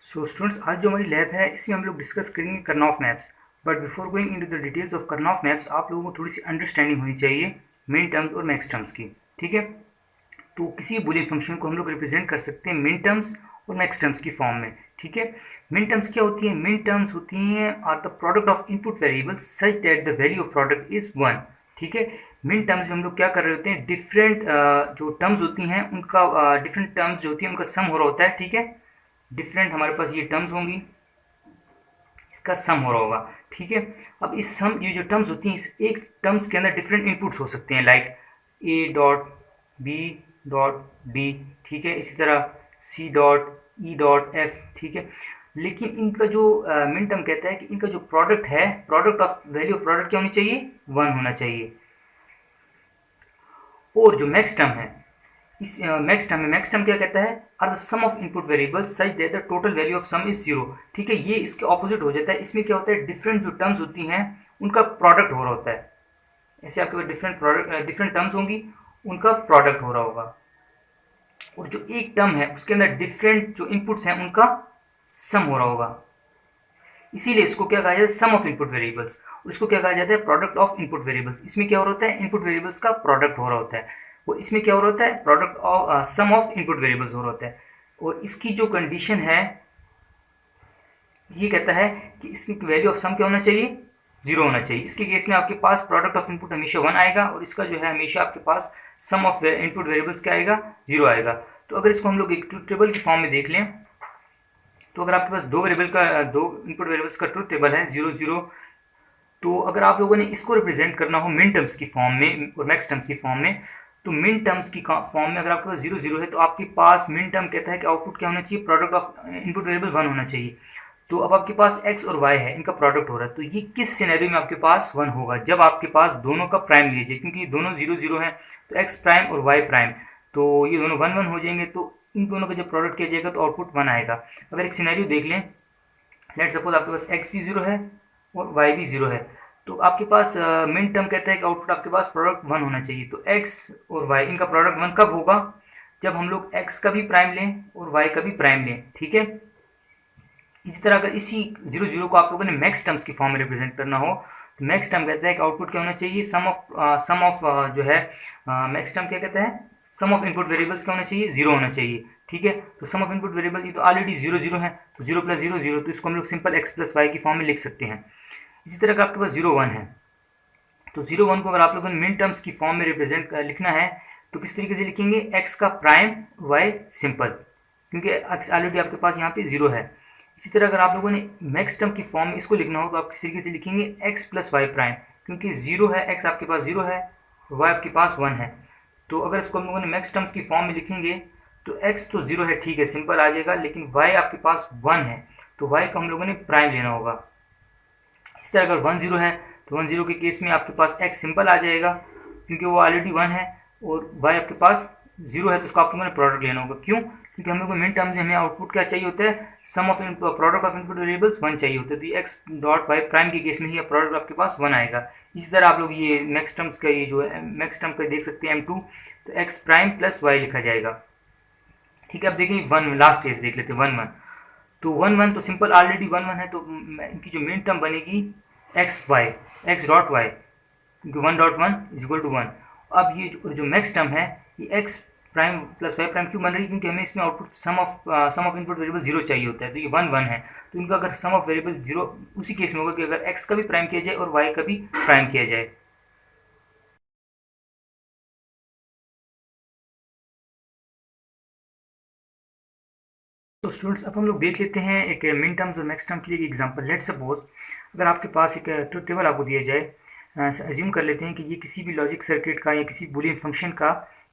So students, आज जो हमारी लैब है इसमें हम लोग डिस्कस करेंगे Karnaugh maps. But before going into the details of Karnaugh maps, आप लोगों को थोड़ी सी अंडरस्टैंडिंग होनी चाहिए मिन टर्म्स और मैक्स टर्म्स की। ठीक है, तो किसी बूलियन फंक्शन को हम लोग रिप्रेजेंट कर सकते हैं मिन टर्म्स और मैक्स टर्म्स की फॉर्म में। ठीक है, मिन टर्म्स क्या होती है? मिन टर्म्स होती हैं are the product of input variables such that the value of product is 1। ठीक है, मिन टर्म्स में हम लोग क्या कर रहे होते हैं, डिफरेंट जो टर्म्स होती हैं उनका डिफरेंट टर्म्स जो होती हैं उनका सम हो रहा होता है। ठीक है, डिफरेंट हमारे पास ये टर्म्स होंगी, इसका सम हो रहा होगा। ठीक है, अब इस सम ये जो टर्म्स होती हैं, इस एक टर्म्स के अंदर डिफरेंट इनपुट्स हो सकते हैं, like A dot B dot D. ठीक है, इसी तरह C dot E dot F. ठीक है, लेकिन इनका जो मिन टर्म कहता है कि इनका जो प्रोडक्ट है, product of value of product क्या होनी चाहिए? 1 होना चाहिए। और जो मैक्स टर्म है, इस मैक्स टर्म क्या कहता है? Are the sum of input variables such that the total value of sum is 0। ठीक है, ये इसके ऑपोजिट हो जाता है। इसमें क्या होता है, डिफरेंट जो टर्म्स होती हैं उनका प्रोडक्ट हो रहा होता है। ऐसे आपके पास डिफरेंट टर्म्स होंगी, उनका प्रोडक्ट हो रहा होगा। और जो एक टर्म है उसके अंदर डिफरेंट जो इनपुट्स हैं उनका सम हो रहा होगा। इसीलिए इसको क्या कहा जाता है? Sum of input variables. और इसको क्या कहा जाता है? Product of input variables. इसमें क्या हो रहा होता है? इनपुट वेरिएबल्स का प्रोडक्ट हो रहा होता है। और इसमें क्या हो रहा होता है? Product of sum of input variables हो रहा होता है। और इसकी जो कंडीशन है ये कहता है कि इसकी वैल्यू ऑफ सम क्या होना चाहिए? 0 होना चाहिए। इसके केस में आपके पास प्रोडक्ट ऑफ इनपुट हमेशा 1 आएगा, और इसका जो है हमेशा आपके पास सम ऑफ इनपुट वेरिएबल्स क्या आएगा? 0 आएगा। तो अगर इसको हम लोग एक ट्रूथ टेबल की फॉर्म में देख लें, तो अगर आपके पास दो इनपुट वेरिएबल्स का ट्रूथ टेबल है 0 0, तो अगर आप लोगों ने इसको रिप्रेजेंट करना हो मिन टर्म्स की फॉर्म में और मैक्स टर्म्स की फॉर्म में, तो मिन टर्म्स की फॉर्म में अगर आपके पास 0 0 है, तो आपके पास मिन टर्म कहता है कि आउटपुट क्या होना चाहिए? प्रोडक्ट ऑफ इनपुट वेरिएबल 1 होना चाहिए। तो अब आपके पास x और y है, इनका प्रोडक्ट हो रहा है। तो ये किस सिनेरियो में आपके पास 1 होगा? जब आपके पास दोनों का प्राइम लीजिए, क्योंकि ये दोनों 0 0 हैं, तो x प्राइम और y प्राइम, तो ये दोनों 1 1 हो जाएंगे। तो इन दोनों का जब प्रोडक्ट किया जाएगा तो आउटपुट 1 आएगा। अगर एक सिनेरियो देख लें, लेट सपोज आपके पास x भी 0 है और y भी 0 है, तो आपके पास मिन टर्म कहता है कि आउटपुट आपके पास प्रोडक्ट 1 होना चाहिए। तो x और y इनका प्रोडक्ट 1 कब होगा? जब हम लोग x का भी प्राइम लें और y का भी प्राइम लें। ठीक है, इसी तरह अगर इसी 0 0 को आप लोगों ने मैक्स टर्म्स की फॉर्म में रिप्रेजेंट करना हो, तो मैक्स टर्म कहता है कि आउटपुट क्या होना चाहिए? सम ऑफ जो है मैक्स टर्म क्या कहता है? सम ऑफ इनपुट वेरिएबल्स क्या होना चाहिए? 0 होना चाहिए। ठीक है, तो सम ऑफ इनपुट वेरिएबल ये तो ऑलरेडी 0 0 है, तो 0 + 0 0, तो इसको हम लोग सिंपल x + y की फॉर्म में लिख सकते हैं। इसी तरह का आपके पास 0 1 है, तो 0 1 को अगर आप लोगों ने मिन टर्म्स की फॉर्म में रिप्रेजेंट लिखना है, तो किस तरीके से लिखेंगे? x का प्राइम, y सिंपल, क्योंकि x ऑलरेडी आपके पास यहाँ पे 0 है। इसी तरह अगर आप लोगों ने मैक्स टर्म की फॉर्म में इसको लिखना हो, तो आप किस तरीके से लिखेंगे? x + y प्राइम, क्योंकि 0 है, x आपके पास 0 है, y आपके पास 1 है। तो अगर इसको हम लोगों ने मैक्स टर्म्स की फॉर्म में लिखेंगे, तो x तो 0 है, ठीक है, सिंपल आ जाएगा, लेकिन y आपके पास 1 है, तो y को हम लोगों ने प्राइम लेना होगा। इसी तरह अगर 1 0 है, तो 1 0 के केस में आपके पास x सिंपल आ जाएगा, क्योंकि वो ऑलरेडी 1 है, और y आपके पास 0 है, तो उसको आप लोगों ने प्रोडक्ट लेना होगा। क्यों? क्योंकि हम लोग को मिन टर्म में हमें आउटपुट क्या चाहिए होता है? Sum of product of input variables 1 चाहिए होता है। तो ये x डॉट वाई प्राइम के केस में ही प्रोडक्ट आपके पास 1 आएगा। इसी तरह आप लोग ये मैक्स टर्म्स का, ये जो है मैक्स टर्म का देख सकते हैं m2, तो x प्राइम + y लिखा जाएगा। ठीक है, अब देखिए 1 लास्ट केस देख लेते हैं 1 1। तो 1 1 तो सिंपल ऑलरेडी 1 1 है, तो इनकी जो मिन टर्म बनेगी x डॉट वाई, क्योंकि 1 डॉट 1 = 1। अब ये जो मैक्स टर्म है, ये x प्राइम + y प्राइम क्यों बन रही है? क्योंकि हमें इसमें output sum of input variable 0 चाहिए होता है, तो ये 1 1 है। तो इनका अगर सम ऑफ वेरिएबल 0 उसी केस में होगा कि अगर x का भी प्राइम किया जाए और y का भी प्राइम किया जाए। तो स्टूडेंट्स, अब हम लोग देख लेते हैं एक मिन टर्म्स और मैक्स टर्म के लिए एक एग्जांपल। लेट सपोज अगर आपके पास एक ट्रूथ टेबल आपको दिया जाए, अज्यूम कर लेते हैं कि ये किसी भी लॉजिक सर्किट का या किसी बूलियन फंक्शन का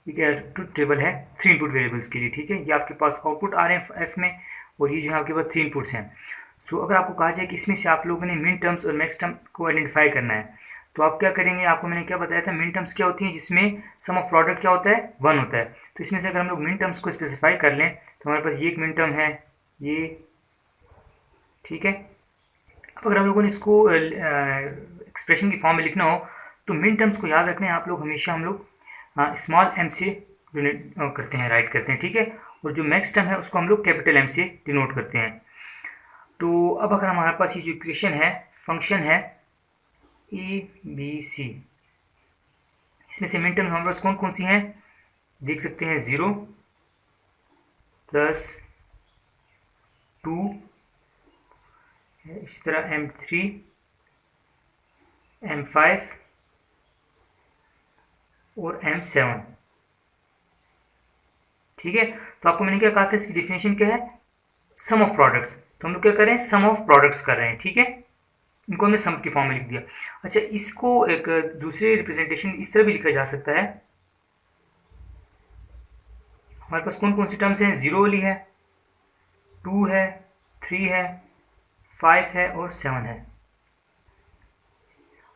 एक ट्रूथ टेबल है 3 इनपुट वेरिएबल्स के लिए। ठीक है, ये आपके पास आउटपुट आ रहे हैं f में, और ये जो है आपके पास 3 इनपुट्स हैं। सो अगर आपको कहा जाए कि इसमें से आप लोगों ने मिन टर्म्स और मैक्स टर्म को आइडेंटिफाई करना है, तो आप क्या करेंगे? आपको मैंने क्या बताया था, मिन टर्म्स क्या होती हैं? जिसमें सम ऑफ प्रोडक्ट क्या होता है? 1 होता है। तो इसमें से अगर हम लोग मिन टर्म्स को स्पेसिफाई कर लें, तो हमारे पास ये एक मिन टर्म है, ये, ठीक है। अब अगर हम लोगों ने इसको एक्सप्रेशन की फॉर्म में लिखना हो, तो मिन टर्म्स को याद रखना है आप लोग हमेशा, हम लोग स्मॉल m से डिनोट करते हैं, राइट करते हैं। ठीक है, और जो मैक्स टर्म है उसको हम लोग कैपिटल M से डिनोट करते हैं। तो अब अगर हमारे पास ये जो इक्वेशन है, फंक्शन है ए बी सी, इसमें से मिन टर्म हमारे पास कौन कौन सी हैं देख सकते हैं। 0 प्लस 2, इसी तरह M3 M5 और M7। ठीक है, तो आपको मैंने क्या कहा था, इसकी डेफिनेशन क्या है, सम ऑफ प्रोडक्ट्स। तो हम लोग क्या कर रहे हैं, सम ऑफ प्रोडक्ट्स कर रहे हैं। ठीक है, इनको हमने सम की फॉर्म में लिख दिया। अच्छा, इसको एक दूसरे रिप्रेजेंटेशन इस तरह भी लिखा जा सकता है। हमारे पास कौन कौन सी टर्म्स हैं, 0 वाली है, 2 है, 3 है, 5 है और 7 है।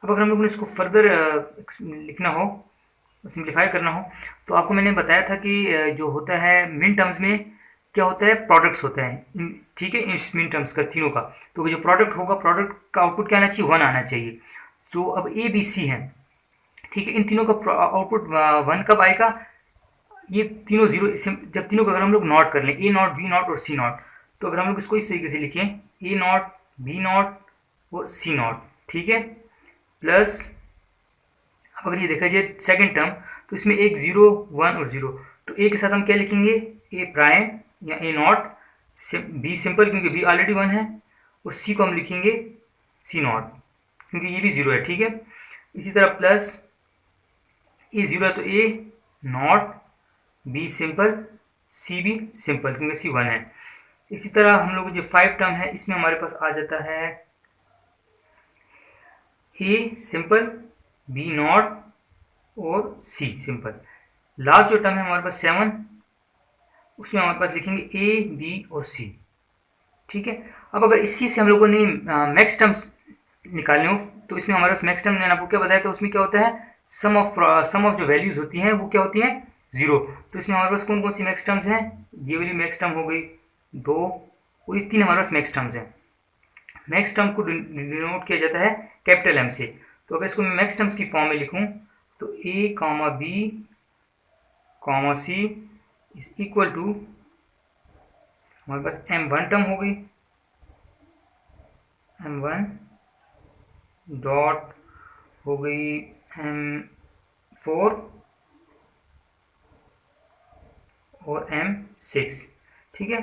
अब अगर हम लोग ने इसको फर्दर लिखना हो, सिंप्लीफाई करना हो, तो आपको मैंने बताया था कि जो होता है मिन टर्म्स में क्या होता है, प्रोडक्ट्स होते हैं। ठीक है, इस मिन टर्म्स का तीनों का, तो जो प्रोडक्ट होगा, प्रोडक्ट का आउटपुट क्या आना चाहिए, 1 आना चाहिए। तो अब ए बी सी है, ठीक है, इन तीनों का आउटपुट 1 कब आएगा, ये तीनों जीरो, जब तीनों का अगर हम लोग नॉट कर लें, ए नॉट, बी नॉट और सी नॉट, तो अगर हम लोग इसको इस तरीके से लिखें, ए नॉट, बी नॉट और सी नॉट, ठीक है, प्लस अब अगर ये देखा जाए सेकंड टर्म, तो इसमें एक 0, 1 और 0, तो ए के साथ हम क्या लिखेंगे, ए प्राइम या ए नॉट, बी सिंपल क्योंकि बी ऑलरेडी 1 है, और सी को हम लिखेंगे सी नॉट क्योंकि ये भी 0 है। ठीक है, इसी तरह प्लस ए 0 है तो ए नॉट, बी सिंपल, सी भी सिंपल क्योंकि सी 1 है। इसी तरह हम लोग जो 5 टर्म है, इसमें हमारे पास आ जाता है ए सिंपल, बी नॉट और सी सिंपल। लास्ट जो टर्म है हमारे पास 7, उसमें हमारे पास लिखेंगे ए बी और सी। ठीक है, अब अगर इसी से हम लोगों ने मैक्स टर्म्स निकालने हो, तो इसमें हमारे पास मैक्स टर्म मैंने आपको क्या बताया था, उसमें क्या होता है, सम ऑफ जो वैल्यूज होती हैं वो क्या होती हैं, 0। तो इसमें हमारे पास कौन कौन सी मैक्स टर्म्स हैं, ये वाली मैक्स टर्म हो गई 2 और ये 3 हमारे पास मैक्स टर्म्स हैं। मैक्स टर्म को डिनोट किया जाता है कैपिटल एम से। तो अगर इसको मैं मैक्स टर्म्स की फॉर्म में लिखूं, तो A comma B comma C is equal to, हमारे पास M1 टर्म हो गई, M1 डॉट हो गई M4 और M6। ठीक है,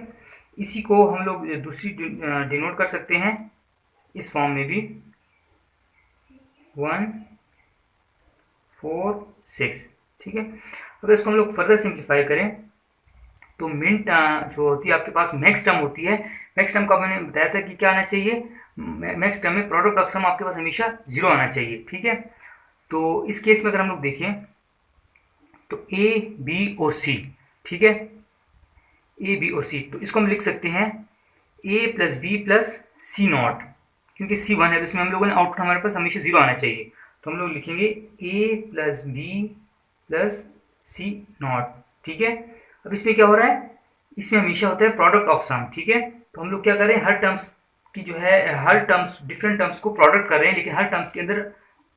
इसी को हम लोग दूसरी डिनोट कर सकते हैं इस फॉर्म में भी, 1 4 6। ठीक है, अगर इसको हम लोग फर्दर सिंप्लीफाई करें, तो मिन जो होती है आपके पास मैक्स टर्म होती है, मैक्स टर्म का मैंने बताया था कि क्या आना चाहिए, मैक्स टर्म में प्रोडक्ट ऑफ सम आपके पास हमेशा 0 आना चाहिए। ठीक है, तो इस केस में अगर हम लोग देखें, तो ए बी और सी, ठीक है, ए बी और सी, तो इसको हम लिख सकते हैं A plus B plus C not, क्योंकि सी 1 है तो इसमें हम लोगों ने आउटपुट हमारे पास हमेशा 0 आना चाहिए। तो हम लोग लिखेंगे A plus B plus C not. ठीक है, अब इसमें क्या हो रहा है, इसमें हमेशा होता है प्रोडक्ट ऑफ सम। ठीक है, तो हम लोग क्या करें, हर टर्म्स की जो है, हर टर्म्स डिफरेंट टर्म्स को प्रोडक्ट कर रहे हैं, लेकिन हर टर्म्स के अंदर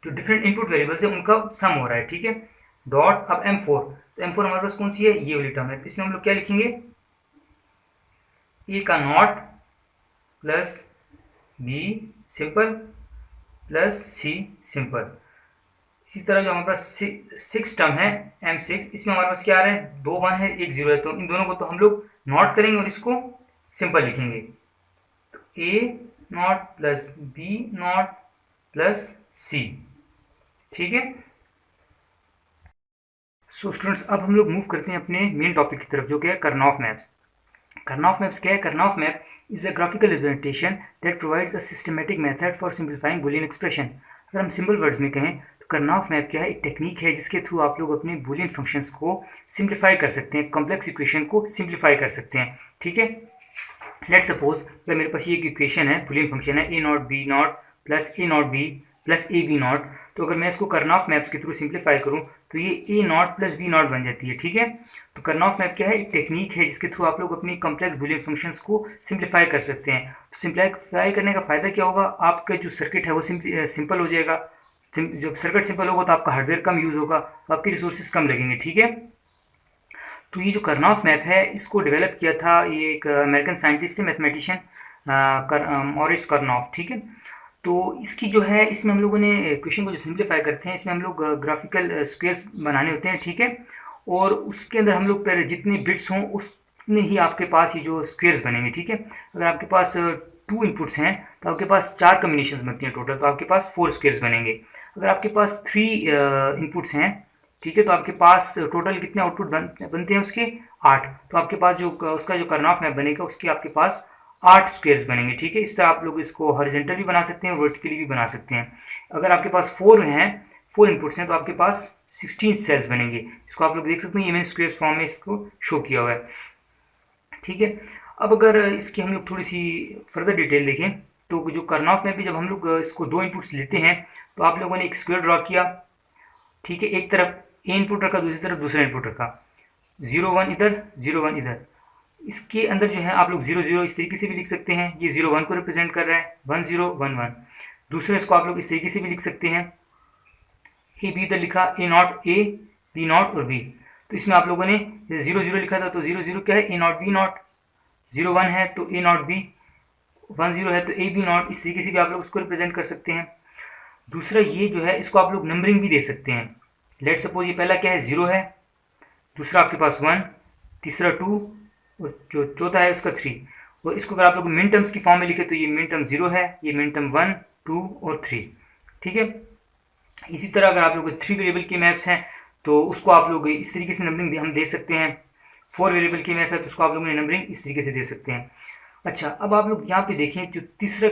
जो डिफरेंट इनपुट वेरिएबल्स है उनका सम हो रहा है। ठीक है, डॉट अब M4, तो M4 हमारे पास कौन सी है, ये वाली टर्म है, तो इसमें हम लोग क्या लिखेंगे, ए का not plus B simple plus C simple. इसी तरह जो हमारे पास 6 टर्म है M6, इसमें हमारे पास क्या आ रहा है, 2 1 है, 1 0 है, तो इन दोनों को तो हम लोग नॉट करेंगे और इसको सिंपल लिखेंगे, तो A not plus B not plus C. ठीक है, सो स्टूडेंट्स अब हम लोग मूव करते हैं अपने मेन टॉपिक की तरफ, जो कि है कर्नॉफ मैप्स। कर्नॉफ मैप्स क्या है, Karnaugh map is a graphical representation that provides a systematic method for simplifying Boolean expression. अगर हम सिंपल वर्ड्स में कहें, कर्नॉफ मैप क्या है, एक टेक्निक है जिसके थ्रू आप लोग अपने बूलियन फंक्शंस को सिंप्लीफाई कर सकते हैं, कॉम्प्लेक्स इक्वेशन को सिंप्लीफाई कर सकते हैं। ठीक है, लेट सपोज अगर मेरे पास ये एक इक्वेशन है, बूलियन फंक्शन है A not B not plus A not B plus A B not, तो अगर मैं इसको कर्नॉफ मैप्स के थ्रू सिंप्लीफाई करूँ तो ये A not plus B not बन जाती है। ठीक है, तो कर्नॉफ मैप क्या है, एक टेक्निक है जिसके थ्रू आप लोग अपनी कॉम्प्लेक्स बूलियन फंक्शंस को सिंप्लीफाई कर सकते हैं। तो सिंप्लीफाई करने का फ़ायदा क्या होगा, आपका जो सर्किट है वो सिंपल हो जाएगा। जब सर्किट सिंपल होगा तो आपका हार्डवेयर कम यूज़ होगा, तो आपके रिसोर्सेज कम लगेंगे। ठीक है, तो ये जो कर्नॉफ मैप है इसको डेवलप किया था, ये एक अमेरिकन साइंटिस्ट थे, मैथमेटिशियन मॉरिस करनॉफ, ठीक है। तो इसकी जो है, इसमें हम लोगों ने क्वेश्चन को जो सिंप्लीफाई करते हैं, इसमें हम लोग ग्राफिकल स्क्वेयर्स बनाने होते हैं, ठीक है। और उसके अंदर हम लोग पर जितने बिट्स हों उतने ही आपके पास ये जो स्क्वेयर्स बनेंगे, ठीक है। अगर आपके पास 2 इनपुट्स हैं तो आपके पास 4 कम्बिनेशंस बनती हैं टोटल, तो आपके पास 4 स्क्वेयर्स बनेंगे। अगर आपके पास 3 इनपुट्स हैं, ठीक है, तो आपके पास टोटल कितने आउटपुट बनते हैं उसके 8। तो आपके पास जो उसका जो कर्नॉफ मैप बनेगा उसके आपके पास 8 स्क्वेयर्स बनेंगे, ठीक है। इस तरह आप लोग इसको हॉरिजॉन्टल भी बना सकते हैं और वर्टिकली भी बना सकते हैं। अगर आपके पास 4 हैं, 4 इनपुट्स हैं, तो आपके पास 16 सेल्स बनेंगे। इसको आप लोग देख सकते हैं, ये मैंने स्क्वेयर्स फॉर्म में इसको शो किया हुआ है, ठीक है। अब अगर इसकी हम लोग थोड़ी सी फर्दर डिटेल देखें तो जो कर्नॉफ में भी जब हम लोग इसको 2 इनपुट्स लेते हैं तो आप लोगों ने एक स्क्वायर ड्रॉ किया, ठीक है। एक तरफ ए इनपुट रखा, दूसरी तरफ दूसरा इनपुट रखा, 0 1 इधर, 0 1 इधर। इसके अंदर जो है आप लोग 0 0 इस तरीके से भी लिख सकते हैं, ये 0 1 को रिप्रेजेंट कर रहा है, 1 0 1 1। दूसरा इसको आप लोग इस तरीके से भी लिख सकते हैं, ए बी इधर लिखा, ए नॉट ए, बी नॉट और बी। तो इसमें आप लोगों ने जैसे 0 0 लिखा था तो 0 0 क्या है, ए नॉट बी नॉट। 0 1 है तो ए नॉट बी, 1 0 है तो ए बी नॉट। इस तरीके से भी आप लोग उसको रिप्रेजेंट कर सकते हैं। दूसरा ये जो है, इसको आप लोग नंबरिंग भी दे सकते हैं। लेट सपोज ये पहला क्या है, 0 है, दूसरा आपके पास 1, तीसरा 2 और जो चौथा है उसका 3। और इसको अगर आप लोग मिन टर्म्स की फॉर्म में लिखे तो ये मिन टर्म 0 है, ये मिन टर्म 1 2 और 3, ठीक है। इसी तरह अगर आप लोग 3 वेरिएबल के मैप्स हैं तो उसको आप लोग इस तरीके से नंबरिंग हम दे सकते हैं। 4 वेरिएबल की मैप है तो उसको आप लोगों ने नंबरिंग इस तरीके से दे सकते हैं। अच्छा, अब आप लोग यहाँ पे देखें, जो तीसरा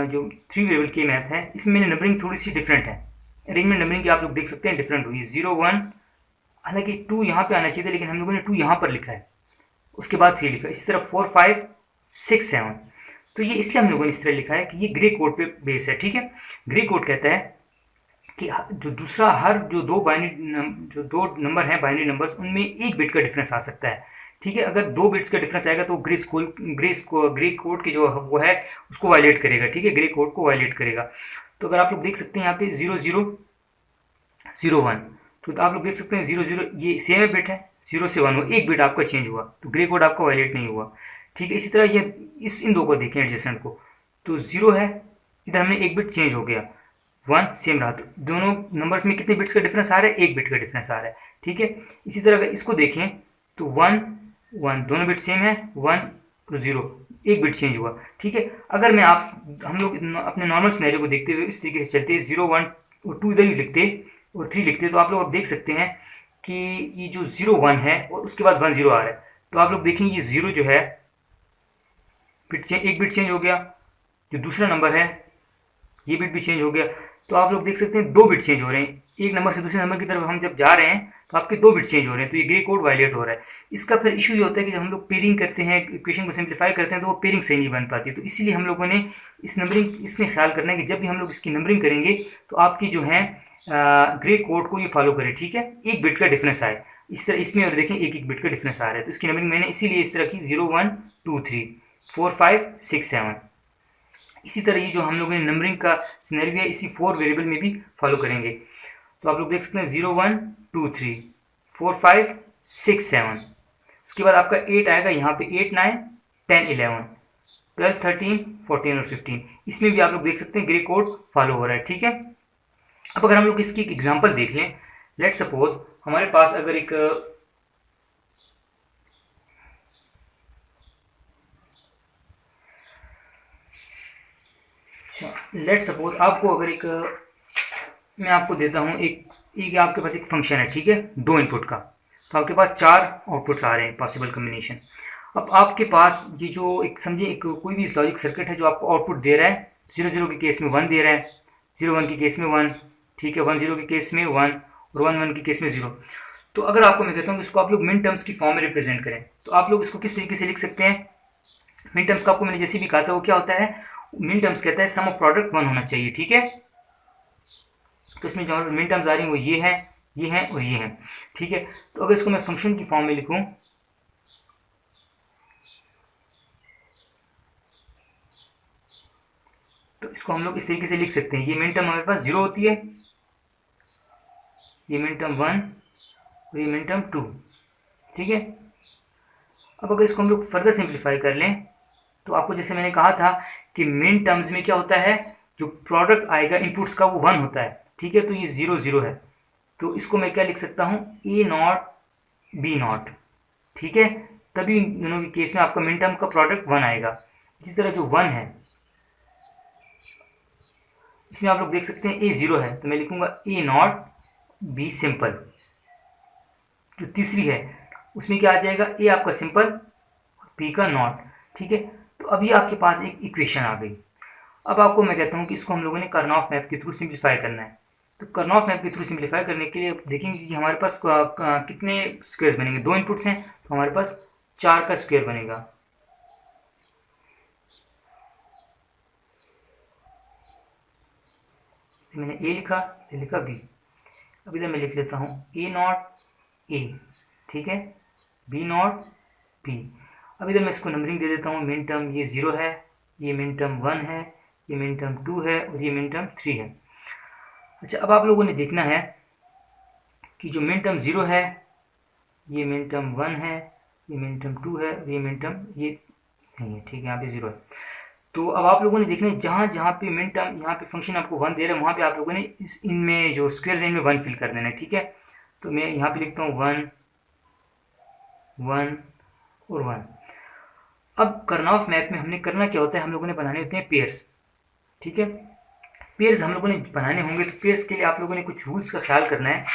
जो 3 वेरिएबल की मैप है इसमें मैंने नंबरिंग थोड़ी सी डिफरेंट है। अरेंजमेंट नंबरिंग की आप लोग देख सकते हैं डिफरेंट हुई है। 0 1, हालांकि 2 यहाँ पे आना चाहिए था लेकिन हम लोगों ने 2 यहाँ पर लिखा है, उसके बाद 3 लिखा। इसी तरह 4 5 6 7। तो ये इसलिए हम लोगों ने इस तरह लिखा है कि ये ग्रे कोड पे बेस है, ठीक है। ग्रे कोड कहता है कि जो दूसरा हर जो दो नंबर हैं बाइनरी नंबर्स, उनमें 1 बिट का डिफरेंस आ सकता है, ठीक है। अगर 2 बिट्स का डिफरेंस आएगा तो ग्रे कोड की जो वो है उसको वायलेट करेगा, ठीक है, ग्रे कोड को वायलेट करेगा। तो अगर आप लोग देख सकते हैं यहाँ पे 0 0 0 1, तो आप लोग देख सकते हैं 0 0 ये सेम बिट है, 0 से 1 हुआ, 1 बिट आपका चेंज हुआ तो ग्रे कोड आपका वायलेट नहीं हुआ, ठीक है। इसी तरह ये इन दो को देखें एडजेसेंट को, तो 0 है, इधर हमने 1 बिट चेंज हो गया, 1 सेम रहा, तो दोनों नंबर्स में कितने बिट्स का डिफरेंस आ रहा है, 1 बिट का डिफरेंस आ रहा है, ठीक है। इसी तरह अगर इसको देखें तो 1 1 दोनों बिट सेम है, 1 और 0 1 बिट चेंज हुआ, ठीक है। अगर हम लोग अपने नॉर्मल सिनेरियो को देखते हुए इस तरीके से चलते 0 1 और 2 इधर ही लिखते और 3 लिखते, तो आप लोग अब देख सकते हैं कि ये जो 0 1 है और उसके बाद 1 0 आ रहा है, तो आप लोग देखेंगे ये 0 जो है एक बिट चेंज हो गया, जो दूसरा नंबर है ये बिट भी चेंज हो गया। तो आप लोग देख सकते हैं 2 बिट चेंज हो रहे हैं, एक नंबर से दूसरे नंबर की तरफ हम जब जा रहे हैं तो आपके 2 बिट चेंज हो रहे हैं, तो ये ग्रे कोड वायलेट हो रहा है। इसका फिर इशू ये होता है कि जब हम लोग पेयरिंग करते हैं, इक्वेशन को सिंप्लीफाई करते हैं तो वो पेयरिंग सही नहीं बन पाती। तो इसीलिए हम लोगों ने इस नंबरिंग इसमें ख्याल करना है कि जब भी हम लोग इसकी नंबरिंग करेंगे तो आपकी जो है ग्रे कोड को ये फॉलो करे, ठीक है, 1 बिट का डिफरेंस आए। इस तरह इसमें और देखें 1 1 बिट का डिफरेंस आ रहा है, तो इसकी नंबरिंग मैंने इसीलिए इस तरह की 0 1 2 3 4 5 6 7। इसी तरह ये जो हम लोगों ने नंबरिंग का सिनेरियो है इसी 4 वेरिएबल में भी फॉलो करेंगे। तो आप लोग देख सकते हैं 0 1 2 3 4 5 6 7। उसके बाद आपका 8 आएगा, यहाँ पे 8 9 10 11 12 13 14 और 15। इसमें भी आप लोग देख सकते हैं ग्रे कोड फॉलो हो रहा है, ठीक है। अब अगर हम लोग इसकी एक एग्जाम्पल देख लें, लेट सपोज हमारे पास अगर एक लेट सपोज आपको अगर एक मैं आपको देता हूँ एक आपके पास एक फंक्शन है, ठीक है, 2 इनपुट का, तो आपके पास 4 आउटपुट्स आ रहे हैं पॉसिबल कम्बिनेशन। अब आपके पास ये जो एक समझिए एक कोई भी लॉजिक सर्किट है जो आपको आउटपुट दे रहा है, 0 0 के केस में 1 दे रहा है, 0 1 के केस में 1, ठीक है, 1 0 के केस में 1 और 1 1 के केस में 0। तो अगर आपको मैं कहता हूँ कि इसको आप लोग मिन टर्म्स की फॉर्म में रिप्रेजेंट करें, तो आप लोग इसको किस तरीके से लिख सकते हैं। मिन टर्म्स का आपको मैंने जैसे भी कहा था वो क्या होता है, मिन टर्म्स कहता है सम ऑफ प्रोडक्ट 1 होना चाहिए, ठीक है। तो इसमें जो मिन टर्म्स आ रही हैं वो ये हैं और ये हैं, ठीक है। तो अगर इसको मैं फंक्शन की फॉर्म में लिखूं तो इसको हम लोग इस तरीके से लिख सकते हैं, ये मिन टर्म हमारे पास 0 होती है, ये मिन टर्म 1 और ये मिन टर्म 2, ठीक है। अब अगर इसको हम लोग फर्दर सिंप्लीफाई कर लें तो आपको जैसे मैंने कहा था कि मिन टर्म्स में क्या होता है, जो प्रोडक्ट आएगा इनपुट्स का वो 1 होता है, ठीक है। तो ये 0 0 है, तो इसको मैं क्या लिख सकता हूँ, ए नॉट बी नॉट, ठीक है। तभी इन दोनों के केस में आपका मिन टर्म का प्रोडक्ट 1 आएगा। इसी तरह जो 1 है इसमें आप लोग देख सकते हैं ए 0 है, तो मैं लिखूंगा ए नॉट बी सिंपल। जो तीसरी है उसमें क्या आ जाएगा, ए आपका सिंपल, बी का नॉट, ठीक है। तो अभी आपके पास एक इक्वेशन आ गई। अब आपको मैं कहता हूँ कि इसको हम लोगों ने कर्नॉफ मैप के थ्रू सिंप्लीफाई करना है। तो कर्नॉफ मैप के थ्रू सिंप्लीफाई करने के लिए देखेंगे कि हमारे पास कितने स्क्वेयर्स बनेंगे। 2 इनपुट्स हैं तो हमारे पास 4 का स्क्वायर बनेगा। मैंने ए लिखा, ये लिखा बी। अब इधर मैं लिख लेता हूँ ए नॉट ए, ठीक है, बी नॉट बी। अब इधर मैं इसको नंबरिंग दे देता हूँ। मिन टर्म ये 0 है, ये मिन टर्म 1 है, ये मिन टर्म 2 है और ये मिन टर्म 3 है। अच्छा, अब आप लोगों ने देखना है कि जो मिन टर्म 0 है, ये मिन टर्म 1 है, ये मिन टर्म 2 है और ये मिन टर्म ये नहीं है, ठीक है, यहाँ पे 0 है। तो अब आप लोगों ने देखना है जहाँ जहाँ पे मिन टर्म, यहाँ पे फंक्शन आपको 1 दे रहा है, वहाँ पे आप लोगों ने इनमें जो स्क्वायर्स हैं इनमें 1 फिल कर देना है, ठीक है। तो मैं यहाँ पे लिखता हूँ 1 1 और 1। अब कर्नॉफ मैप में हमने करना क्या होता है, हम लोगों ने बनाने होते हैं पेयर्स, ठीक है। पेयर्स हम लोगों ने बनाने होंगे, तो पेयर्स के लिए आप लोगों ने कुछ रूल्स का ख्याल करना है।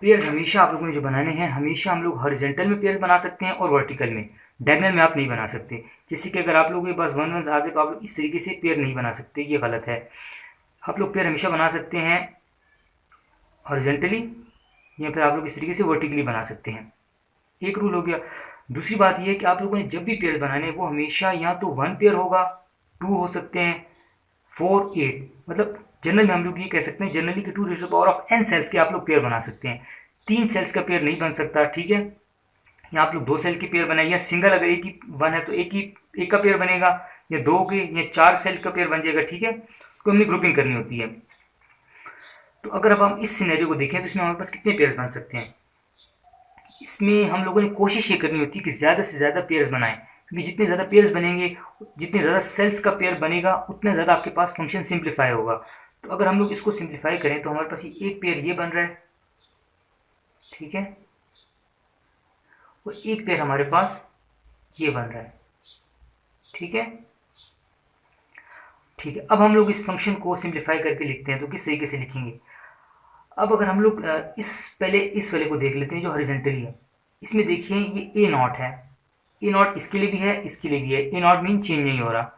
पेयर्स हमेशा आप लोगों ने जो बनाने हैं, हमेशा हम लोग हॉरिजॉन्टल में पेयर्स बना सकते हैं और वर्टिकल में, डायगोनल में आप नहीं बना सकते। जैसे कि अगर आप लोगों के पास 1 1 आ गए तो आप लोग इस तरीके से पेयर नहीं बना सकते, ये गलत है। आप लोग पेयर हमेशा बना सकते हैं हॉरिजॉन्टली या फिर आप लोग इस तरीके से वर्टिकली बना सकते हैं, एक रूल हो गया। दूसरी बात यह है कि आप लोगों ने जब भी पेयर्स बनाने हैं वो हमेशा या तो 1 पेयर होगा, 2 हो सकते हैं, 4 8, मतलब जनरल में हम लोग ये कह सकते हैं जनरली कि 2⁻n सेल्स के आप लोग पेयर बना सकते हैं। 3 सेल्स का पेयर नहीं बन सकता, ठीक है। या आप लोग 2 सेल के पेयर बनाए, या सिंगल अगर एक ही 1 है तो एक का पेयर बनेगा, या 2 के या 4 सेल का पेयर बन जाएगा, ठीक है। उसको हमने ग्रुपिंग करनी होती है। तो अगर अब हम इस सिनेरियो को देखें तो इसमें हमारे पास कितने पेयर्स बन सकते हैं, इसमें हम लोगों ने कोशिश ये करनी होती है कि ज़्यादा से ज़्यादा पेयर्स बनाएं, क्योंकि जितने ज़्यादा पेयर्स बनेंगे, जितने ज़्यादा सेल्स का पेयर बनेगा, उतना ज़्यादा आपके पास फंक्शन सिंप्लीफाई होगा। तो अगर हम लोग इसको सिंप्लीफाई करें तो हमारे पास ये एक पेयर ये बन रहा है, ठीक है, और एक पेयर हमारे पास ये बन रहा है, ठीक है। ठीक है, अब हम लोग इस फंक्शन को सिंप्लीफाई करके लिखते हैं, तो किस तरीके से लिखेंगे। अब अगर हम लोग पहले इस वाले को देख लेते हैं जो हॉरिजॉन्टली है। इसमें देखिए ये ए नॉट है, ए नॉट इसके लिए भी है, इसके लिए भी है, ए नॉट मीन चेंज नहीं हो रहा।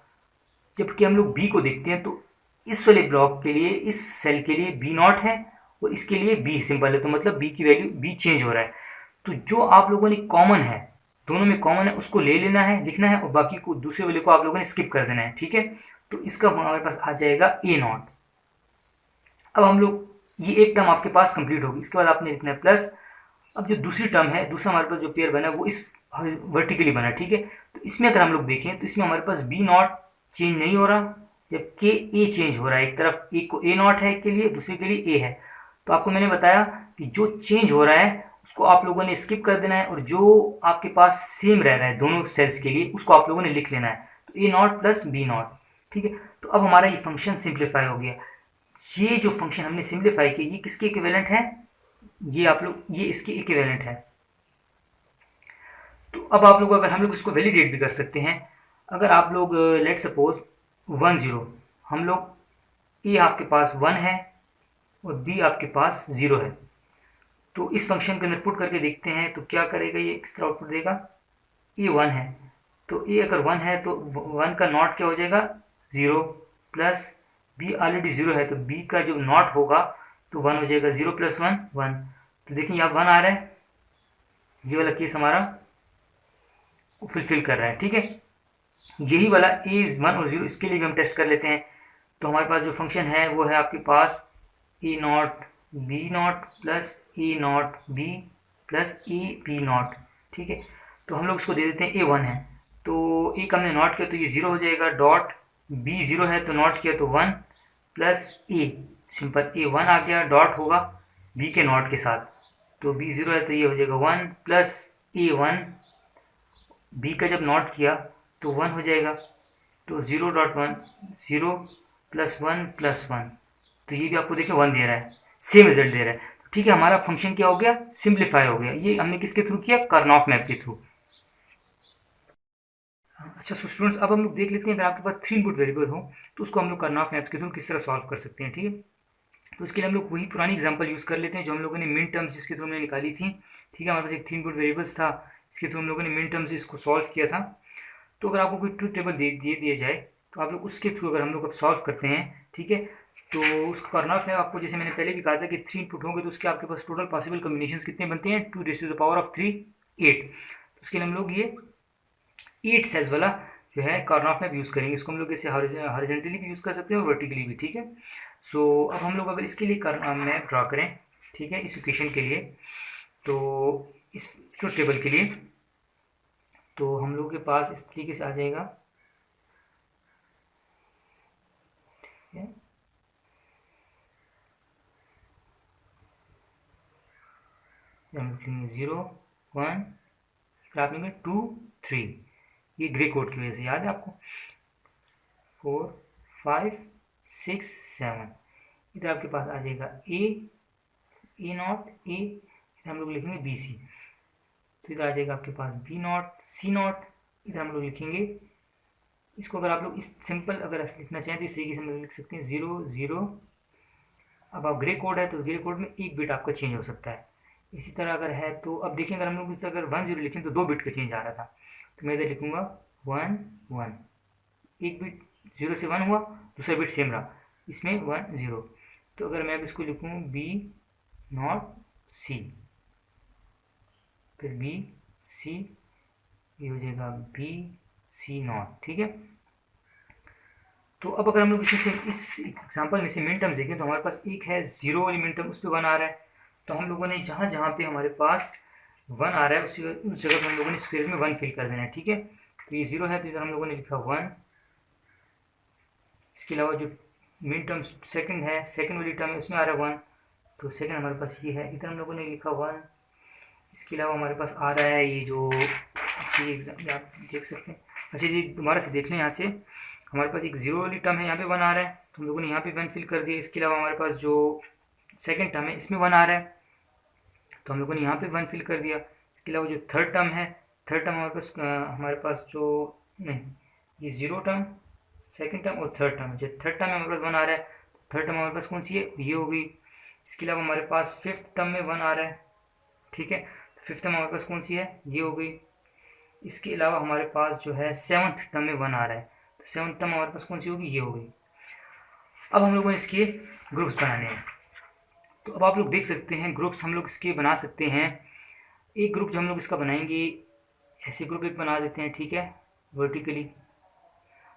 जबकि हम लोग बी को देखते हैं तो इस वाले ब्लॉक के लिए, इस सेल के लिए बी नॉट है और इसके लिए बी सिंपल है, तो मतलब बी की वैल्यू बी चेंज हो रहा है। तो जो आप लोगों ने कॉमन है, दोनों में कॉमन है, उसको ले लेना है, लिखना है, और बाकी को दूसरे वाले को आप लोगों ने स्किप कर देना है, ठीक है। तो इसका हमारे पास आ जाएगा ए नॉट। अब हम लोग ये एक टर्म आपके पास कंप्लीट होगी, इसके बाद आपने लिखना है प्लस। अब जो दूसरी टर्म है, दूसरा हमारे पास जो पेयर बना है वो इस वर्टिकली बना है, ठीक है। तो इसमें अगर हम लोग देखें तो इसमें हमारे पास बी नॉट चेंज नहीं हो रहा, जबकि ए चेंज हो रहा है। एक तरफ एक को ए नॉट है एक के लिए, दूसरे के लिए ए है। तो आपको मैंने बताया कि जो चेंज हो रहा है उसको आप लोगों ने स्किप कर देना है, और जो आपके पास सेम रह रहा है दोनों सेल्स के लिए उसको आप लोगों ने लिख लेना है। तो A not plus B not, ठीक है। तो अब हमारा ये फंक्शन सिंप्लीफाई हो गया। ये जो फंक्शन हमने सिंप्लीफाई किया ये किसके इक्विवेलेंट है, ये आप लोग, ये इसके इक्विवेलेंट है। तो अब आप लोग, अगर हम लोग इसको वैलिडेट भी कर सकते हैं, अगर आप लोग लेट सपोज 1 0, हम लोग ए आपके पास 1 है और बी आपके पास 0 है, तो इस फंक्शन के अंदर पुट करके देखते हैं तो क्या करेगा, ये किस तरह आउटपुट देगा। ए 1 है तो ए अगर 1 है तो 1 का नॉट क्या हो जाएगा 0, प्लस बी ऑलरेडी 0 है तो बी का जो नॉट होगा तो 1 हो जाएगा, 0 प्लस 1 1। तो देखिए यहाँ 1 आ रहा है, ये वाला केस हमारा फुलफिल कर रहा है, ठीक है। यही वाला ए 1 और 0 इसके लिए भी हम टेस्ट कर लेते हैं। तो हमारे पास जो फंक्शन है वो है आपके पास A not B not plus A not B plus A B not, ठीक है। तो हम लोग इसको दे देते हैं ए 1 है तो ए का हमने नॉट किया तो ये 0 हो जाएगा, डॉट बी 0 है तो नॉट किया तो 1 प्लस ए, सिंपल ए 1 आ गया, डॉट होगा बी के नॉट के साथ, तो बी 0 है तो ये हो जाएगा 1 प्लस ए 1, बी का जब नॉट किया तो 1 हो जाएगा, तो 0.1 0 प्लस 1 प्लस 1, तो ये भी आपको देखिए 1 दे रहा है, सेम रिजल्ट दे रहा है। ठीक है, हमारा फंक्शन क्या हो गया, सिंप्लीफाई हो गया। ये हमने किसके थ्रू किया, कर्नॉफ मैप के थ्रू। अच्छा सो स्टूडेंट्स, अब हम लोग देख लेते हैं अगर आपके पास 3 इनपुट वेरिएबल हो तो उसको हम लोग कर्नॉफ मैप के थ्रू किस तरह सॉल्व कर सकते हैं। ठीक है, तो इसके लिए हम लोग वही पुरानी एग्जांपल यूज़ कर लेते हैं जो हम लोगों ने मिन टर्म्स जिसके थ्रू हमने निकाली थी। ठीक है, हमारे पास एक 3 इनपुट वेरिएबल्स था, इसके थ्रू हम लोगों ने मिन टर्म्स इसको सॉल्व किया था। तो अगर आपको कोई ट्रूथ टेबल दे दिया जाए तो आप लोग उसके थ्रू अगर हम लोग अब सॉल्व करते हैं, ठीक है, तो उसको करना है आपको, जैसे मैंने पहले भी कहा था कि 3 इनपुट होंगे तो उसके आपके पास टोटल पॉसिबल कम्बिनेशन कितने बनते हैं, 2 raise to the power of 3 8। तो उसके लिए हम लोग ये 8 सेल्स वाला जो है कार्नॉफ मैप यूज़ करेंगे। इसको हम लोग ऐसे हॉरिजॉन्टली भी यूज़ कर सकते हैं और वर्टिकली भी। ठीक है, सो अब हम लोग अगर इसके लिए मैप ड्रा करें, ठीक है, इस इक्वेशन के लिए, तो इस ट्रूथ टेबल के लिए, तो हम लोग के पास इस तरीके से आ जाएगा। हम लिखेंगे 0 1, फिर आप लिखेंगे 2 3, ये ग्रे कोड की वजह से याद है आपको, 4 5 6 7। इधर आपके पास आ जाएगा ए नॉट ए, इधर हम लोग लिखेंगे बी सी, तो इधर आ जाएगा आपके पास बी नॉट सी नॉट, इधर हम लोग लिखेंगे इसको, अगर आप लोग इस सिंपल अगर ऐसे लिखना चाहें तो इस तरीके से हम लोग लिख सकते हैं 0 0। अब आप ग्रे कोड है तो ग्रे कोड में एक बिट आपका चेंज हो सकता है। इसी तरह अगर है तो अब देखें, अगर हम लोग इस अगर 1 0 लिखें तो 2 बिट का चेंज आ रहा था, तो मैं इधर लिखूंगा 1 1, एक बिट 0 से 1 हुआ, दूसरा बिट सेम रहा, इसमें 1 0। तो अगर मैं अब इसको लिखूँ बी नॉट सी, फिर बी सी, ये हो जाएगा बी सी नॉट। ठीक है, तो अब अगर हम लोग इस एग्जांपल में से मिन टर्म्स देखें तो हमारे पास एक है 0 वाली मिन टर्म, उस पर 1 आ रहा है, तो हम लोगों ने जहाँ जहाँ पे हमारे पास 1 आ रहा है उस जगह पर हम लोगों ने स्क्वेयर में 1 फिल कर देना है। ठीक है, तो ये 0 है तो इधर हम लोगों ने लिखा 1। इसके अलावा जो मिन टर्म सेकंड है, सेकंड वाली टर्म है उसमें आ रहा है 1, तो सेकंड हमारे पास ये है, इधर हम लोगों ने लिखा 1। इसके अलावा हमारे पास आ रहा है ये जो, अच्छी एग्जाम आप देख सकते हैं, अच्छा जी दोबारा से देख लें, यहाँ से हमारे पास एक 0 वाली टर्म है, यहाँ पे 1 आ रहा है, तो हम लोगों ने यहाँ पे 1 फिल कर दिया। इसके अलावा हमारे पास जो सेकंड टर्म है इसमें 1 आ रहा है, तो हम लोगों ने यहाँ पे 1 फिल कर दिया। इसके अलावा जो थर्ड टर्म है, थर्ड टर्म हमारे पास जो नहीं, ये 0 टर्म, सेकंड टर्म और थर्ड टर्म, जो थर्ड टर्म में हमारे पास 1 आ रहा है, थर्ड टर्म हमारे पास कौन सी है, ये हो गई। इसके अलावा हमारे पास फिफ्थ टर्म में 1 आ रहा है, ठीक है, फिफ्थ टर्म हमारे पास कौन सी है, ये हो गई। इसके अलावा हमारे पास जो है सेवन्थ टर्म में 1 आ रहा है, तो सेवन्थ टर्म हमारे पास कौन सी होगी, ये हो गई। अब हम लोगों ने इसके ग्रुप्स बनाने हैं, तो अब आप लोग देख सकते हैं ग्रुप्स हम लोग इसके बना सकते हैं। एक ग्रुप जो हम लोग इसका बनाएंगे, ऐसे ग्रुप एक बना देते हैं, ठीक है, वर्टिकली।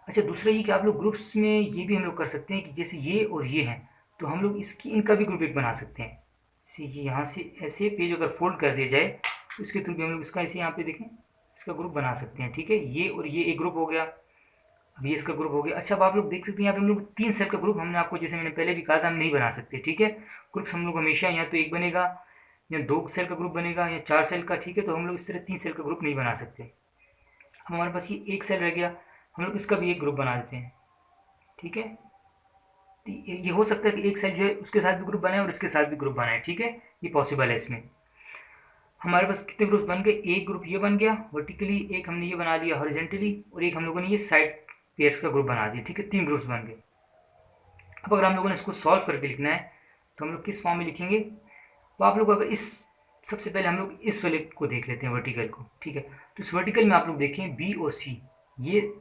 अच्छा दूसरा ये कि आप लोग ग्रुप्स में ये भी हम लोग कर सकते हैं कि जैसे ये और ये हैं, तो हम लोग इसकी इनका भी ग्रुप एक बना सकते हैं। जैसे ये यहाँ से ऐसे पेज अगर फोल्ड कर दिया जाए तो इसके थ्रू भी हम लोग इसका ऐसे यहाँ पे देखें इसका ग्रुप बना सकते हैं। ठीक है, ये और ये एक ग्रुप हो गया, अब ये इसका ग्रुप हो गया। अच्छा अब आप लोग देख सकते हैं यहाँ पे हम लोग 3 सेल का ग्रुप, हमने आपको जैसे मैंने पहले भी कहा था हम नहीं बना सकते। ठीक है, ग्रुप्स हम लोग हमेशा या तो एक बनेगा या 2 सेल का ग्रुप बनेगा या 4 सेल का। ठीक है, तो हम लोग इस तरह 3 सेल का ग्रुप नहीं बना सकते। अब हमारे पास ये एक सेल रह गया, हम लोग इसका भी एक ग्रुप बना देते हैं। ठीक है, तो ये हो सकता है कि एक सेल जो है उसके साथ भी ग्रुप बनाए और इसके साथ भी ग्रुप बनाए। ठीक है, ये पॉसिबल है। इसमें हमारे पास कितने ग्रुप्स बन गए, एक ग्रुप ये बन गया वर्टिकली, एक हमने ये बना दिया हॉरिजॉन्टली, और एक हम लोगों ने ये साइड पेयर्स का ग्रुप बना दिया। ठीक है, 3 ग्रुप्स बन गए। अब अगर हम लोगों ने इसको सॉल्व करके लिखना है तो हम लोग किस फॉर्म में लिखेंगे, तो आप लोग अगर इस सबसे पहले हम लोग इस वाले को देख लेते हैं, वर्टिकल को। ठीक है, तो इस वर्टिकल में आप लोग देखें बी और सी, ये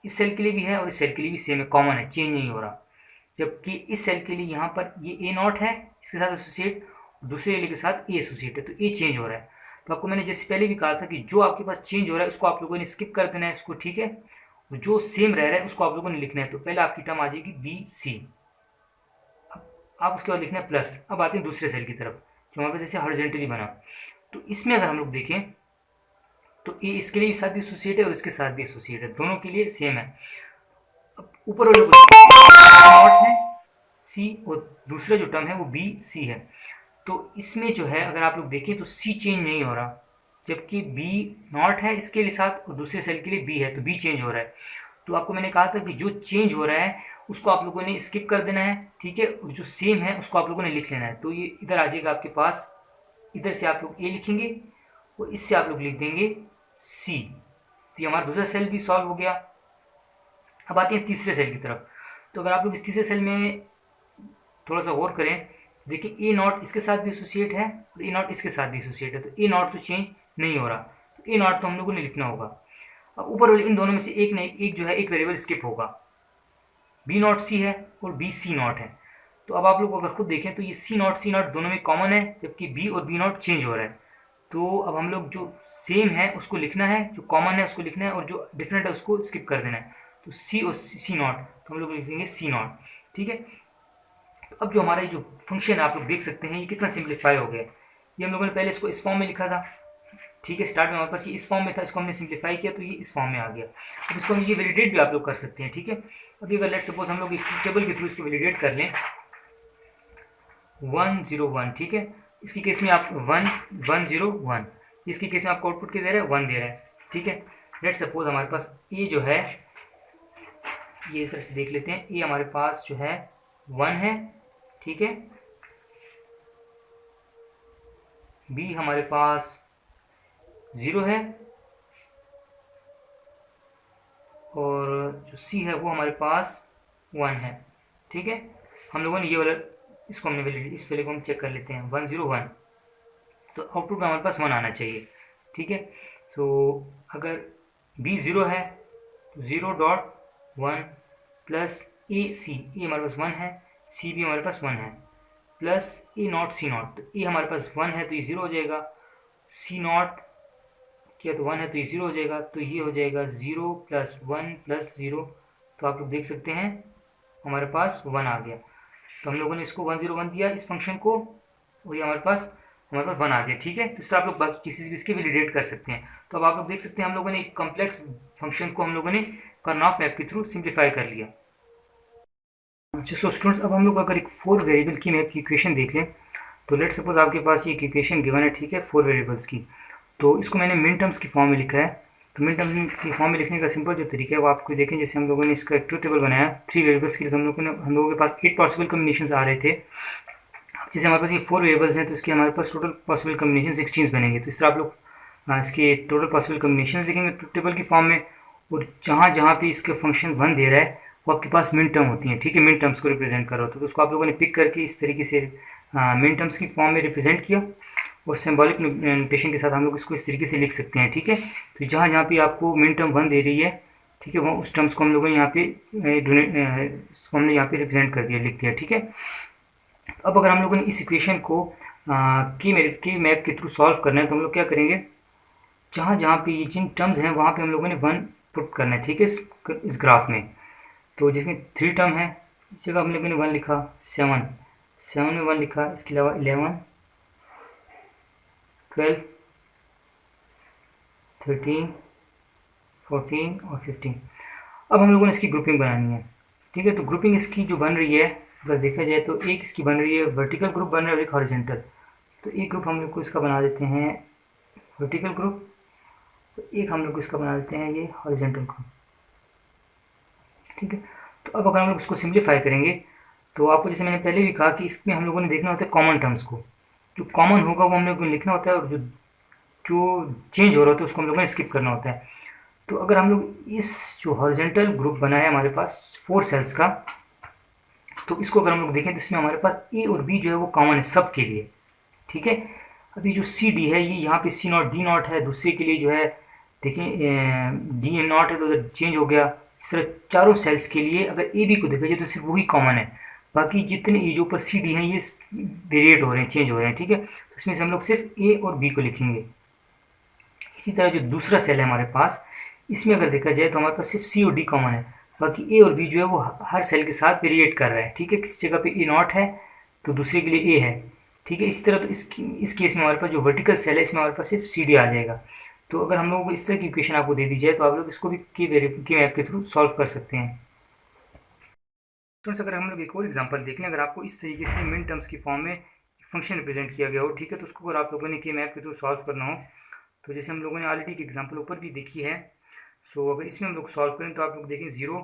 इस सेल के लिए भी है और इस सेल के लिए भी सेम है, कॉमन है, चेंज नहीं हो रहा। जबकि इस सेल के लिए यहाँ पर ये ए नॉट है, इसके साथ एसोसिएट, दूसरे एल के साथ ए एसोसिएट है, तो ए चेंज हो रहा है। तो आपको मैंने जैसे पहले भी कहा था कि जो आपके पास चेंज हो रहा है उसको आप लोगों ने स्किप कर देना है इसको। ठीक है, जो सेम रह रहा है उसको आप लोगों ने लिखना है। तो पहले आपकी टर्म आ जाएगी बी सी, आप उसके बाद लिखना है प्लस। अब आते हैं दूसरे सेल की तरफ जो हमारे पास जैसे हॉरिजॉन्टली बना, तो इसमें अगर हम लोग देखें तो ए इसके लिए भी साथ भी एसोसिएट है और इसके साथ भी एसोसिएट है, दोनों के लिए सेम है। अब ऊपर वाले नॉट है सी और दूसरा जो टर्म है वो बी सी है, तो इसमें जो है अगर आप लोग देखें तो सी चेंज नहीं हो रहा, जबकि बी नॉट है इसके लिए साथ और दूसरे सेल के लिए बी है, तो बी चेंज हो रहा है। तो आपको मैंने कहा था कि जो चेंज हो रहा है उसको आप लोगों ने स्किप कर देना है, ठीक है, और जो सेम है उसको आप लोगों ने लिख लेना है। तो ये इधर आ जाएगा आपके पास, इधर से आप लोग ए लिखेंगे और इससे आप लोग लिख देंगे सी। तो ये हमारा दूसरा सेल भी सॉल्व हो गया। अब आते हैं तीसरे सेल की तरफ। तो अगर आप लोग इस तीसरे सेल में थोड़ा सा गौर करें, देखिए ए नॉट इसके साथ भी एसोसिएट है और ए नॉट इसके साथ भी एसोसिएट है, तो ए नॉट तो चेंज नहीं हो रहा, तो ए नॉट तो हम लोगों ने लिखना होगा। अब ऊपर वाले इन दोनों में से एक नहीं, एक जो है एक वेरिएबल स्किप होगा, बी नॉट सी है और बी सी नॉट है। तो अब आप लोग अगर खुद देखें तो ये सी नॉट दोनों में कॉमन है, जबकि बी और बी नॉट चेंज हो रहा है। तो अब हम लोग जो सेम है उसको लिखना है, जो कॉमन है उसको लिखना है, और जो डिफरेंट है उसको स्किप कर देना है। तो सी और सी नॉट, तो हम लोग लिखेंगे सी नॉट, ठीक है। तो अब जो हमारा ये जो फंक्शन है आप लोग देख सकते हैं ये कितना सिंप्लीफाई हो गया। ये हम लोगों ने पहले इसको इस फॉर्म में लिखा था, ठीक है, स्टार्ट में हमारे पास ये इस फॉर्म में था, इसको हमने सिंप्लीफाई किया तो ये इस फॉर्म में आ गया। अब इसको हम ये वैलिडेट भी आप लोग कर सकते हैं, ठीक है। अभी अगर लेट सपोज हम लोग एक टेबल के थ्रू इसको वैलिडेट कर लें 101, ठीक है, इसकी केस में आप 1 1 0 1, इसकी केस में आपको आउटपुट क्या दे रहा है, 1 दे रहा है, ठीक है। लेट सपोज हमारे पास ये जो है, ये इस तरह से देख लेते हैं, ये हमारे पास जो है 1 है, ठीक है, बी हमारे पास 0 है, और जो सी है वो हमारे पास 1 है, ठीक है। हम लोगों ने ये वाला, इसको हमने वैलिड, इस वैल्यू को हम चेक कर लेते हैं 1 0 1, तो आउटपुट में हमारे पास 1 आना चाहिए, ठीक है। तो अगर बी 0 है तो 0.1 प्लस ए सी, ए हमारे पास 1 है, सी भी हमारे पास 1 है, plus A not C not, तो ए हमारे पास 1 है तो ये 0 हो जाएगा, सी नॉट किया तो 1 है तो ये 0 हो जाएगा, तो ये हो जाएगा 0 प्लस 1 प्लस 0। तो आप लोग देख सकते हैं हमारे पास 1 आ गया। तो हम लोगों ने इसको 1 0 1 दिया इस फंक्शन को, और ये हमारे पास 1 आ गया, ठीक है। तो इससे आप लोग बाकी किसी भी इसके वैलिडेट कर सकते हैं। तो अब आप लोग देख सकते हैं हम लोगों ने एक कॉम्प्लेक्स फंक्शन को हम लोगों ने कर्नॉफ मैप के थ्रू सिंप्लीफाई कर लिया। अच्छा, सो स्टूडेंट्स, अब हम लोग अगर एक 4 वेरिएबल की मैप की इक्वेशन देख लें, तो लेट सपोज आपके पास ये एक इक्वेशन गिवन है, ठीक है, 4 वेरिएबल्स की। तो इसको मैंने मिन टर्म्स की फॉर्म में लिखा है। तो मिन टर्म्स की फॉर्म में लिखने का सिंपल जो तरीका है वो आपको देखें, जैसे हम लोगों ने इसका एक ट्रूथ टेबल बनाया 3 वेरिएबल्स के लिए, तो हम लोगों के पास 8 पॉसिबल कम्बिनेशन आ रहे थे। जैसे हमारे पास ये 4 वेरिएबल्स हैं तो इसके हमारे पास टोटल पॉसिबल कम्बिनेशन 16 बनेंगे। तो इस तरह आप लोग इसके टोटल पॉसिबल कम्बिनेशन लिखेंगे ट्रूथ टेबल की फॉर्म में, और जहाँ जहाँ पे इसके फंक्शन 1 दे रहा है वो आपके पास मिन टर्म होती हैं, ठीक है, मिन टर्म्स को रिप्रेजेंट कर रहा होता है। तो उसको आप लोगों ने पिक करके इस तरीके से मिन टर्म्स की फॉर्म में रिप्रेजेंट किया, और सिंबॉलिक नोटेशन के साथ हम लोग इसको इस तरीके से लिख सकते हैं, ठीक है। तो जहाँ जहाँ पे आपको मिन टर्म 1 दे रही है, ठीक है, वो उस टर्म्स को हम लोगों ने यहाँ पे इसको हमने यहाँ पे रिप्रेजेंट कर दिया, लिख दिया, ठीक है। अब अगर हम लोगों ने इस इक्वेशन को की मैप के थ्रू सॉल्व करना है तो हम लोग क्या करेंगे, जहाँ जहाँ पे ये जिन टर्म्स हैं वहाँ पे हम लोगों ने 1 पुट करना है, ठीक है, इस ग्राफ में। तो जिसमें 3 टर्म है इस जगह हम लोगों ने 1 लिखा, 7 में 1 लिखा, इसके अलावा 11 12 13 14 और 15। अब हम लोगों ने इसकी ग्रुपिंग बनानी है, ठीक है। तो ग्रुपिंग इसकी जो बन रही है अगर देखा जाए तो एक इसकी बन रही है वर्टिकल ग्रुप बन रहा है और एक हॉरिजॉन्टल। तो एक ग्रुप हम लोग को इसका बना देते हैं वर्टिकल ग्रुप, तो एक हम लोग इसका बना देते हैं ये हॉरिजॉन्टल ग्रुप, ठीक है। तो अब अगर हम लोग इसको सिंप्लीफाई करेंगे तो आपको जैसे मैंने पहले भी कहा कि इसमें हम लोगों ने देखना होता है कॉमन टर्म्स को, जो कॉमन होगा वो हम लोग को लिखना होता है, और जो जो चेंज हो रहा होता है उसको हम लोगों ने स्किप करना होता है। तो अगर हम लोग इस जो हॉरिजॉन्टल ग्रुप बना है हमारे पास 4 सेल्स का, तो इसको अगर हम लोग देखें तो इसमें हमारे पास ए और बी जो है वो कॉमन है सब के लिए, ठीक है। अभी जो सी डी है ये यहाँ पे सी नॉट डी नॉट है, दूसरे के लिए जो है देखें डी एन नॉट है तो उधर चेंज हो गया। इस तरह चारों सेल्स के लिए अगर ए बी को देखा जाए तो सिर्फ वही कॉमन है, बाकी जितने ये जो ऊपर सी डी हैं ये वेरिएट हो रहे हैं, चेंज हो रहे हैं, ठीक है। तो इसमें से हम लोग सिर्फ ए और बी को लिखेंगे। इसी तरह जो दूसरा सेल है हमारे पास, इसमें अगर देखा जाए तो हमारे पास सिर्फ सी और डी कॉमन है, बाकी ए और बी जो है वो हर सेल के साथ वेरिएट कर रहा है, ठीक है। किसी जगह पे ए नॉट है तो दूसरे के लिए ए है, ठीक है। इसी तरह तो इस केस में हमारे पास जो वर्टिकल सेल है इसमें हमारे पास सिर्फ सी डी आ जाएगा। तो अगर हम लोगों को इस तरह की इक्वेशन आपको दे दी जाए तो आप लोग इसको भी की मैप के थ्रू सॉल्व कर सकते हैं। अगर हम लोग एक और एग्जांपल देख लें, अगर आपको इस तरीके से मिन टर्म्स की फॉर्म में फंक्शन रिप्रेजेंट किया गया हो, ठीक है, तो उसको अगर आप लोगों ने की मैप के थ्रू सॉल्व करना हो तो जैसे हम लोगों ने ऑलरेडी की एग्जांपल ऊपर भी देखी है। सो अगर इसमें हम लोग सॉल्व करें तो आप लोग देखें 0,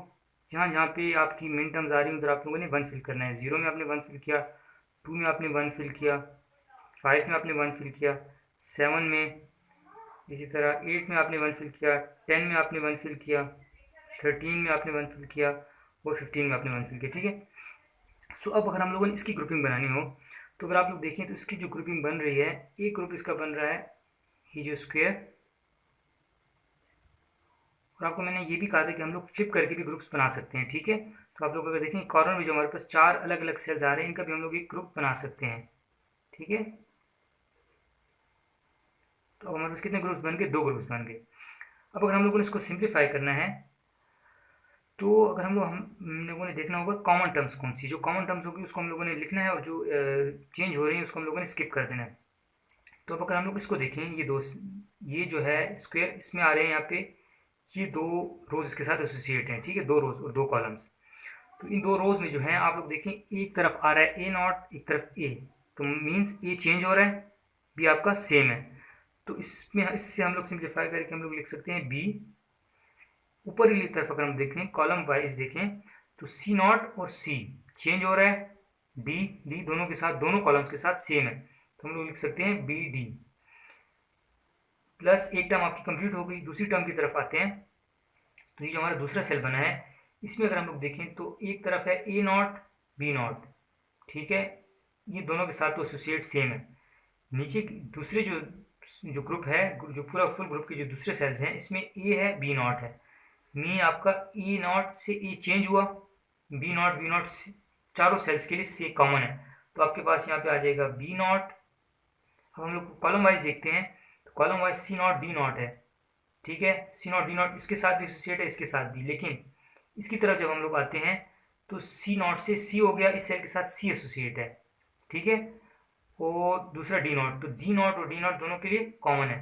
जहाँ जहाँ पे आपकी मिन टर्म्स आ रही हैं उधर आप लोगों ने 1 फिल करना है। 0 में आपने 1 फिल किया, 2 में आपने 1 फिल किया, 5 में आपने 1 फिल किया, 7 में, इसी तरह 8 में आपने 1 फिल किया, 10 में आपने 1 फिल किया, 13 में आपने 1 फिल किया और 15 में आपने 1 फिल किया। ठीक है। सो अब अगर हम लोगों ने इसकी ग्रुपिंग बनानी हो तो अगर आप लोग देखें तो इसकी जो ग्रुपिंग बन रही है, एक ग्रुप इसका बन रहा है ये जो स्क्वायर, और आपको मैंने ये भी कहा था कि हम लोग फ्लिप करके भी ग्रुप्स बना सकते हैं। ठीक है। तो आप लोग अगर देखें कॉर्नर में जो हमारे पास 4 अलग अलग सेल्स आ रहे हैं, इनका भी हम लोग एक ग्रुप बना सकते हैं। ठीक है। तो अब हमारे पास कितने ग्रुप्स बन गए? 2 ग्रुप्स बन गए। अब अगर हम लोगों ने इसको सिंप्लीफाई करना है तो अगर हम लोगों ने देखना होगा कॉमन टर्म्स कौन सी, जो कॉमन टर्म्स होगी उसको हम लोगों ने लिखना है और जो चेंज हो रही है उसको हम लोगों ने स्किप कर देना है। तो अब अगर हम लोग इसको देखें, ये जो है स्क्वायर, इसमें आ रहे हैं यहाँ पे ये 2 रोज इसके साथ एसोसिएट हैं। ठीक है, 2 रोज और 2 कॉलम्स। तो इन 2 रोज में जो है आप लोग देखें एक तरफ आ रहा है ए नॉट, एक तरफ ए, तो मीन्स ए चेंज हो रहा है, बी आपका सेम है। तो इससे हम लोग सिंप्लीफाई करके हम लोग लिख सकते हैं बी। ऊपर की तरफ अगर हम देखें कॉलम वाइज देखें तो सी नॉट और सी चेंज हो रहा है, डी डी दोनों के साथ, दोनों कॉलम्स के साथ सेम है, तो हम लोग लिख सकते हैं बी डी। प्लस एक टर्म आपकी कंप्लीट हो गई। दूसरी टर्म की तरफ आते हैं तो ये जो हमारा दूसरा सेल बना है इसमें अगर हम लोग देखें तो एक तरफ है ए नॉट बी नॉट। ठीक है, ये दोनों के साथ तो एसोसिएट सेम है। नीचे दूसरे जो ग्रुप है, जो पूरा फुल ग्रुप के जो दूसरे सेल्स हैं, इसमें ए है बी नॉट है, मीन आपका ए नॉट से ए चेंज हुआ, बी नॉट चारों सेल्स के लिए से कॉमन है, तो आपके पास यहाँ पे आ जाएगा बी नॉट। अब हम लोग कॉलम वाइज देखते हैं तो column wise C not D not है। ठीक है, सी नॉट डी नॉट इसके साथ भी एसोसिएट है, इसके साथ भी, लेकिन इसकी तरफ जब हम लोग आते हैं तो सी नॉट से सी हो गया, इस सेल के साथ सी एसोसिएट है। ठीक है, और दूसरा डी नॉट, तो डी नॉट और डी नॉट दोनों के लिए कॉमन है,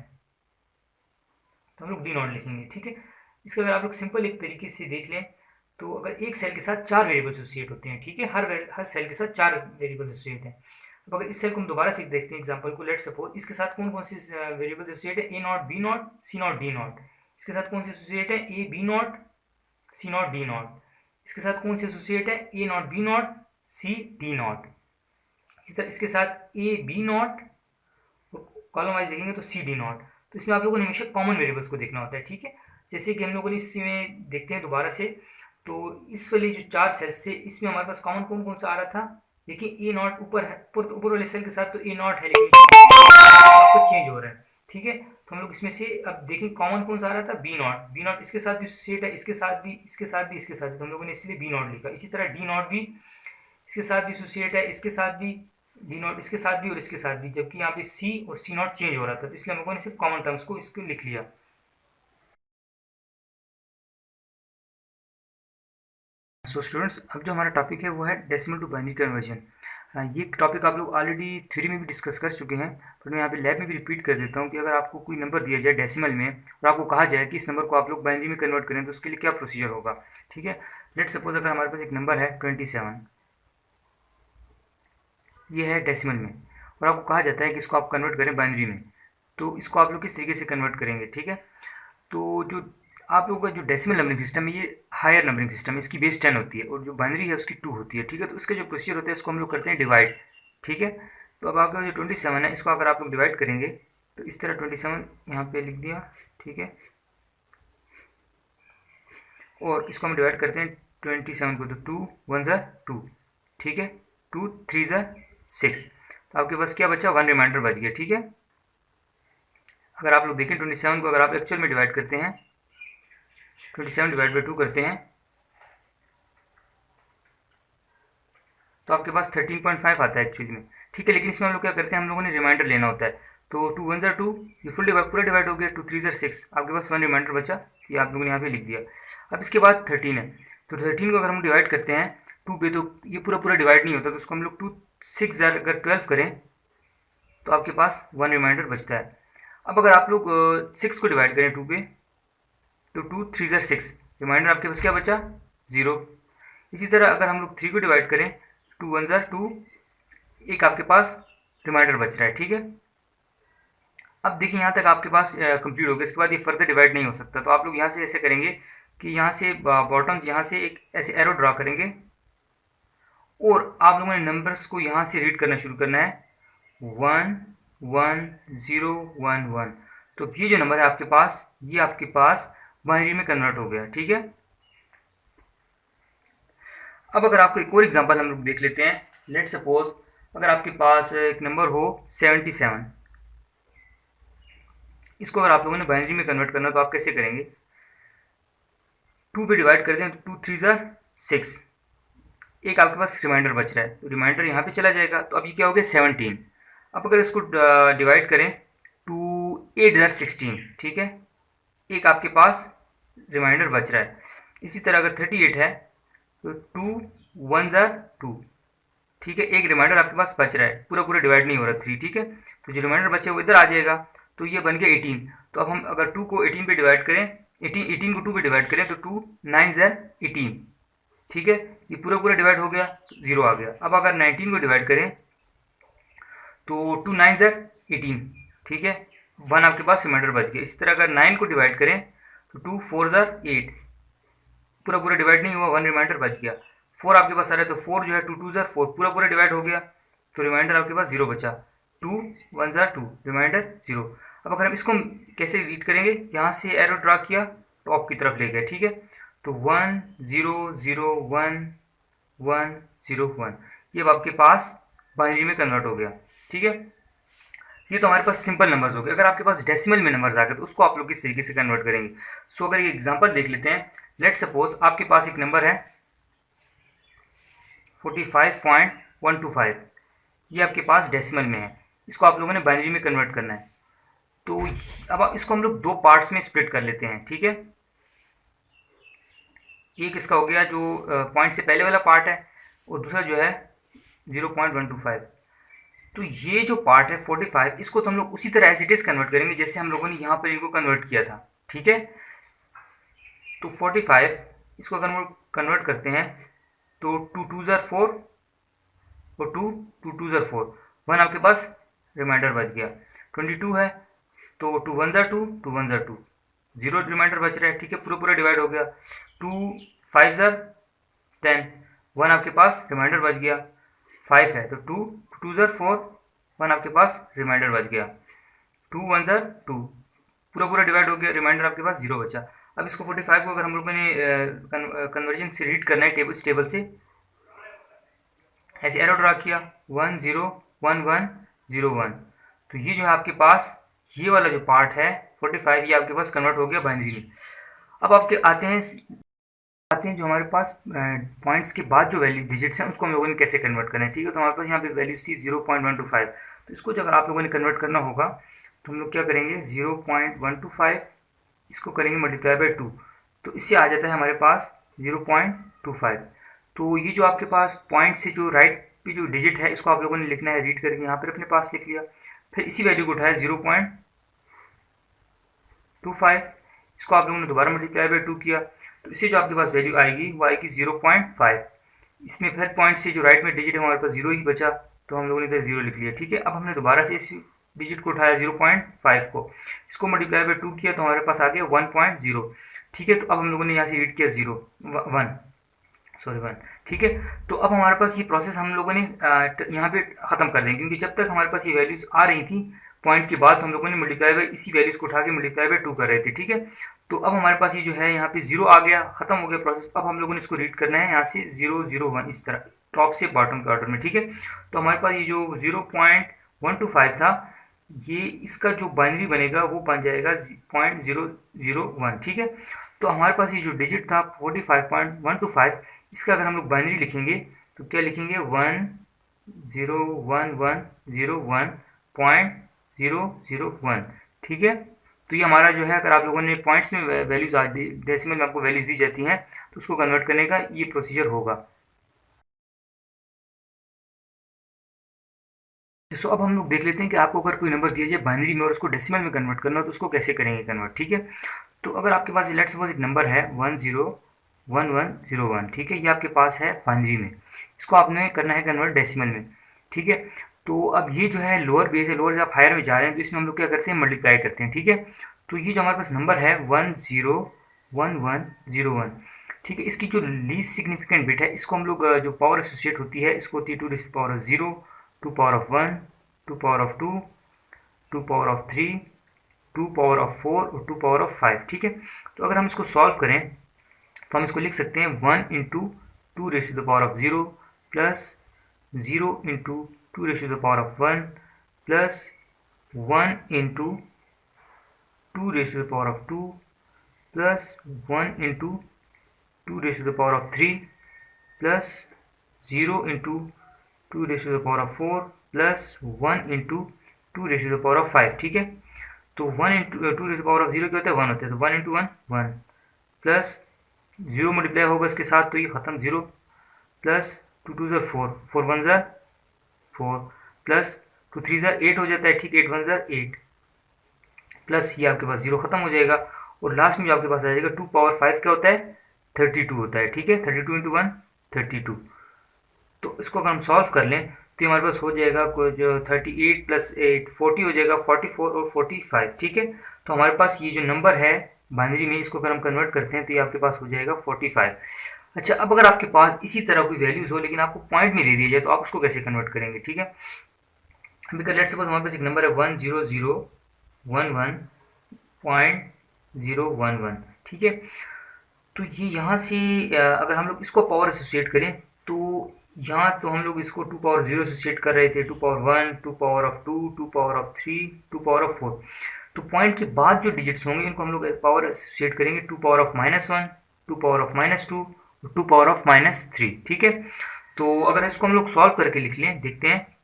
तो हम लोग डी नॉट लिखेंगे। ठीक है, इसका अगर आप लोग सिंपल एक तरीके से देख लें तो अगर एक सेल के साथ 4 वेरिएबल एसोसिएट होते हैं, ठीक है, हर सेल के साथ 4 वेरिएबल एसोसिएट हैं। अब अगर इस सेल को हम दोबारा से देखते हैं एग्जांपल को, लेट सपोज इसके साथ कौन कौन से वेरिएबल एसोसिएट है, A not B not C not D not. इसके साथ कौन से एसोसिएट है, A B not C not D not. इसके साथ कौन से एसोसिएट है, A not B not C D not. इसी तरह इसके साथ A B not, column wise देखेंगे तो सी डी नॉट। तो इसमें आप लोगों ने हमेशा कॉमन वेरिएबल्स को देखना होता है। ठीक है, जैसे कि हम लोगों ने इसमें देखते हैं दोबारा से, तो इस वाले जो 4 सेल्स थे इसमें हमारे पास कॉमन कौन कौन सा आ रहा था, देखिए ए नॉट ऊपर है, ऊपर वाले सेल के साथ तो ए नॉट है, लेकिन आपको चेंज हो रहा है। ठीक है, तो हम लोग इसमें से अब देखें कॉमन कौन सा आ रहा था, बी नॉट। बी नॉट इसके साथ भी एसोसिएट है, इसके साथ भी, इसके साथ भी, इसके साथ भी, तो हम लोगों ने इसलिए बी नॉट लिखा। इसी तरह डी नॉट भी इसके साथ भी एसोसिएट है, इसके साथ भी, डी नॉट इसके साथ भी और इसके साथ भी, जबकि यहाँ पे सी और सी नॉट चेंज हो रहा था, तो इसलिए हम लोगों ने सिर्फ कॉमन टर्म्स को इसको लिख लिया। सो स्टूडेंट्स, अब जो हमारा टॉपिक है वो है डेसिमल टू बाइनरी कन्वर्जन। ये टॉपिक आप लोग ऑलरेडी थ्योरी में भी डिस्कस कर चुके हैं, पर मैं यहाँ पे लैब में भी रिपीट कर देता हूँ कि अगर आपको कोई नंबर दिया जाए डेसिमल में और आपको कहा जाए कि इस नंबर को आप लोग बाइनरी में कन्वर्ट करें तो उसके लिए क्या प्रोसीजर होगा। ठीक है, लेट सपोज अगर हमारे पास एक नंबर है 27, ये है डेसिमल में, और आपको कहा जाता है कि इसको आप कन्वर्ट करें बाइनरी में, तो इसको आप लोग किस तरीके से कन्वर्ट करेंगे। ठीक है, तो जो आप लोगों का जो डेसिमल नंबरिंग सिस्टम है ये हायर नंबरिंग सिस्टम है, इसकी बेस 10 होती है और जो बाइनरी है उसकी 2 होती है। ठीक है, तो इसका जो प्रोसीजर होता है इसको हम लोग करते हैं डिवाइड। ठीक है, तो अब आपका जो 27 है इसको अगर आप लोग डिवाइड करेंगे तो इस तरह 27 यहाँ पे लिख दिया। ठीक है, और इसको हम डिवाइड करते हैं 27 को, तो 2 1 ज़ा 2। ठीक है, 2 3 ज़ा 6, तो आपके पास क्या बचा, 1 रिमाइंडर बच गया। ठीक है, अगर आप लोग देखें 27 को अगर आप एक्चुअल में डिवाइड करते हैं, 27 डिवाइड बाई 2 करते हैं तो आपके पास 13.5 आता है एक्चुअली में। ठीक है, लेकिन इसमें हम लोग क्या करते हैं, हम लोगों ने रिमाइंडर लेना होता है, तो 2 1 ज़ा 2, ये फुल डिवाइड पूरा डिवाइड हो गया, 2 3 ज़ा 6, आपके पास 1 रिमाइंडर बचा, ये आप लोगों ने यहाँ पे लिख दिया। अब इसके बाद 13 है, तो 13 को अगर हम डिवाइड करते हैं 2 पे तो ये पूरा पूरा डिवाइड नहीं होता, तो उसको हम लोग 2 6 ज़ा अगर 12 करें तो आपके पास 1 रिमाइंडर बचता है। अब अगर आप लोग 6 को डिवाइड करें 2 पे तो 2 3 ज़ा 6, रिमाइंडर आपके पास क्या बचा, 0। इसी तरह अगर हम लोग 3 को डिवाइड करें 2 1 ज़ा 2, एक आपके पास रिमाइंडर बच रहा है। ठीक है, अब देखिए यहाँ तक आपके पास कंप्लीट हो गया। इसके बाद ये फर्दर डिवाइड नहीं हो सकता, तो आप लोग यहाँ से ऐसे करेंगे कि यहाँ से बॉटम, यहाँ से एक ऐसे एरो ड्रा करेंगे और आप लोगों ने नंबर्स को यहाँ से रीड करना शुरू करना है, 1 1 0 1 1। तो ये जो नंबर है आपके पास, ये आपके पास बाइनरी में कन्वर्ट हो गया, ठीक है। अब अगर आपको एक और एग्जांपल हम लोग देख लेते हैं। लेट सपोज अगर आपके पास एक नंबर हो 77, इसको अगर आप लोगों ने बाइनरी में कन्वर्ट करना तो आप कैसे करेंगे, 2 पे डिवाइड कर दें तो 2 3 ज़ा 6, एक आपके पास रिमाइंडर बच रहा है तो रिमाइंडर यहाँ पे चला जाएगा, तो अब ये क्या हो गया 17। अब अगर इसको डिवाइड करें टू 8 ज़ा 16, ठीक है, एक आपके पास रिमाइंडर बच रहा है। इसी तरह अगर 38 है तो 2 1 ज़ा 2, ठीक है, एक रिमाइंडर आपके पास बच रहा है, पूरा पूरा डिवाइड नहीं हो रहा 3, ठीक है, तो जो रिमाइंडर बचे वो इधर आ जाएगा, तो ये बन गया 18। तो अब हम अगर 2 को 18 पे डिवाइड करें, 18 को 2 पे डिवाइड करें तो 2 9 ज़ा 18, ठीक है, ये पूरा पूरा डिवाइड हो गया तो 0 आ गया। अब अगर 19 को डिवाइड करें तो 2 9 ज़ा 18, ठीक है, 1 आपके पास रिमाइंडर बच गया। इसी तरह अगर 9 को डिवाइड करें तो 2 4 ज़ा 8, पूरा पूरा डिवाइड नहीं हुआ, 1 रिमाइंडर बच गया। 4 आपके पास आ रहा है तो 4 जो है 2 2 ज़ा 4, पूरा पूरा डिवाइड हो गया तो रिमाइंडर आपके पास 0 बचा, 2 1 ज़ा 2, रिमाइंडर 0। अब अगर हम इसको कैसे रीड करेंगे, यहाँ से एरो ड्रा किया टॉप की तरफ ले गए, ठीक है, तो 1 0 0 1 1 0 1, ये अब आपके पास बाइनरी में कन्वर्ट हो गया, ठीक है। ये तो हमारे पास सिंपल नंबर्स हो गए। अगर आपके पास डेसिमल में नंबर्स आ गए तो उसको आप लोग किस तरीके से कन्वर्ट करेंगे। सो अगर ये एग्जांपल देख लेते हैं। लेट सपोज आपके पास एक नंबर है 45.125, ये आपके पास डेसिमल में है, इसको आप लोगों ने बाइनरी में कन्वर्ट करना है। तो अब इसको हम लोग दो पार्ट्स में स्प्लिट कर लेते हैं, ठीक है। एक इसका हो गया जो पॉइंट से पहले वाला पार्ट है और दूसरा जो है 0.125। तो ये जो पार्ट है 45, इसको तो हम लोग उसी तरह एज इट इज कन्वर्ट करेंगे जैसे हम लोगों ने यहाँ पर इनको कन्वर्ट किया था, ठीक है। तो 45 इसको अगर कन्वर्ट करते हैं तो 2 2 ज़ा 4 और 2 2 2 ज़ा 4, 1 आपके पास रिमाइंडर बच गया। 22 है तो 2 1 ज़ा 2 2 1 ज़ा 2, 0 रिमाइंडर बच रहा है, ठीक है, पूरा पूरा डिवाइड हो गया। 2 5 ज़ा 10, 1 आपके पास रिमाइंडर बच गया। 5 है तो 2 2 ज़ा 4, 1 आपके पास रिमाइंडर बच गया। 2 1 ज़ा 2, पूरा पूरा डिवाइड हो गया, रिमाइंडर आपके पास 0 बचा। अब इसको 45 को अगर हम लोगों ने कन्वर्जन से रीड करना है इस टेबल से, ऐसे एरो ड्रा किया 1 0 1 1 0 1, तो ये जो है आपके पास ये वाला जो पार्ट है 45, ये आपके पास कन्वर्ट हो गया बाइनरी में। अब आपके आते हैं जो हमारे पास पॉइंट्स के बाद जो वैल्यू डिजिट्स हैं उसको हम लोगों ने कैसे कन्वर्ट करना है, ठीक है। तो हमारे पास यहाँ पे वैल्यूज थी 0.125, तो इसको जो अगर आप लोगों ने कन्वर्ट करना होगा तो हम लोग क्या करेंगे 0.125, इसको करेंगे मल्टीप्लाई बाय 2, तो इससे आ जाता है हमारे पास 0.25। तो ये जो आपके पास पॉइंट से जो राइट पे जो डिजिट है इसको आप लोगों ने लिखना है, रीड करके यहाँ पर अपने पास लिख लिया, फिर इसी वैल्यू को उठाया 0.25, इसको आप लोगों ने दोबारा मल्टीप्लाई बाय 2 किया, तो इससे जो आपके पास वैल्यू आएगी वो आएगी 0.5। इसमें फिर पॉइंट से जो राइट में डिजिट है हमारे पास 0 ही बचा, तो हम लोगों ने इधर 0 लिख लिया, ठीक है। अब हमने दोबारा से इस डिजिट को उठाया 0.5 को, इसको मल्टीप्लाई बाय 2 किया तो हमारे पास आ गया 1.0, ठीक है। तो अब हम लोगों ने यहाँ से रीड किया 1, ठीक है। तो अब हमारे पास ये प्रोसेस हम लोगों ने यहाँ पे ख़त्म कर देंगे, क्योंकि जब तक हमारे पास ये वैल्यूज़ आ रही थी पॉइंट के बाद हम लोगों ने मल्टीप्लाई बाय इसी वैल्यूज़ को उठा के मल्टीप्लाई बाय 2 कर रहे थे, ठीक है। तो अब हमारे पास ये जो है यहाँ पे 0 आ गया, ख़त्म हो गया प्रोसेस। अब हम लोगों ने इसको रीड करना है यहाँ से 0 0 1, इस तरह टॉप से बॉटम के ऑर्डर में, ठीक है। तो हमारे पास ये जो 0.125 था, ये इसका जो बाइनरी बनेगा वो बन जाएगा 0.001, ठीक है। तो हमारे पास ये जो डिजिट था 45.125, इसका अगर हम लोग बाइनरी लिखेंगे तो क्या लिखेंगे 101101.001, ठीक है। तो ये हमारा जो है, अगर आप लोगों ने पॉइंट्स में वैल्यूज डेसिमल में आपको वैल्यूज दी जाती हैं तो उसको कन्वर्ट करने का ये प्रोसीजर होगा। सो अब हम लोग देख लेते हैं कि आपको अगर कोई नंबर दिया जाए बाइनरी में और उसको डेसिमल में कन्वर्ट करना हो तो उसको कैसे करेंगे कन्वर्ट, ठीक है। तो अगर आपके पास लेट्स सपोज एक नंबर है 101101, ठीक है, ये आपके पास है बाइनरी में, इसको आपने करना है कन्वर्ट डेसिमल में, ठीक है। तो अब ये जो है लोअर बेस है, लोअर से आप हायर में जा रहे हैं तो इसमें हम लोग क्या करते हैं, मल्टीप्लाई करते हैं, ठीक है। तो ये जो हमारे पास नंबर है 101101, ठीक है, इसकी जो लीस्ट सिग्निफिकेंट बिट है इसको हम लोग जो पावर एसोसिएट होती है इसको होती है 2 to the power of 0, 2 power of 1, 2 power of 2, 2 power of 3, 2 power of 4 और 2 पावर ऑफ 5, ठीक है। तो अगर हम इसको सॉल्व करें तो हम इसको लिख सकते हैं 1 into 2 raise to the power of 0 plus 0 into 2 raise to the power of 1 plus 1 into 2 raise to the power of 2 plus 1 into 2 raise to the power of 3 plus 0 into 2 raise to the power of 4 plus 1 into 2 raise to the power of 5, ठीक है। तो 1 into 2 raise to the power of 0 क्या होता है, 1 होता है, तो 1 into 1 1 plus 0 multiply होगा इसके साथ तो ये ख़त्म 0 प्लस 2 2 ज़ा 4, 4 1 ज़ा 4 प्लस 2 3 ज़ा 8 हो जाता है, ठीक, 8 1 ज़ा 8 प्लस ये आपके पास 0 ख़त्म हो जाएगा और लास्ट में जो आपके पास आ जाएगा 2 पावर 5 क्या होता है, 32 होता है, ठीक है। 32 इंटू 1 32। तो इसको अगर हम सॉल्व कर लें तो हमारे पास हो जाएगा कुछ 38 प्लस 8 40 हो जाएगा, 44 और 45, ठीक है। तो हमारे पास ये जो नंबर है बाइनरी में इसको अगर हम कन्वर्ट करते हैं तो ये आपके पास हो जाएगा 45। अच्छा, अब अगर आपके पास इसी तरह कोई वैल्यूज़ हो लेकिन आपको पॉइंट में दे दिया जाए तो आप उसको कैसे कन्वर्ट करेंगे, ठीक है। बिकॉज लेट्स सपोज हमारे पास एक नंबर है 10011.011, ठीक है। तो ये यहाँ से अगर हम लोग इसको पावर एसोसिएट करें तो यहाँ तो हम लोग इसको 2 पावर 0 एसोसिएट कर रहे थे, 2 power 1, 2 power of 2, 2 power of 3, 2 power of 4। तो पॉइंट के बाद जो डिजिट्स होंगे इनको हम लोग पावर एसोसिएट करेंगे 2 पावर ऑफ -1, 2 पावर ऑफ -2 और 2 पावर ऑफ -3, ठीक है। तो अगर इसको हम लोग सॉल्व करके लिख लें, देखते हैं,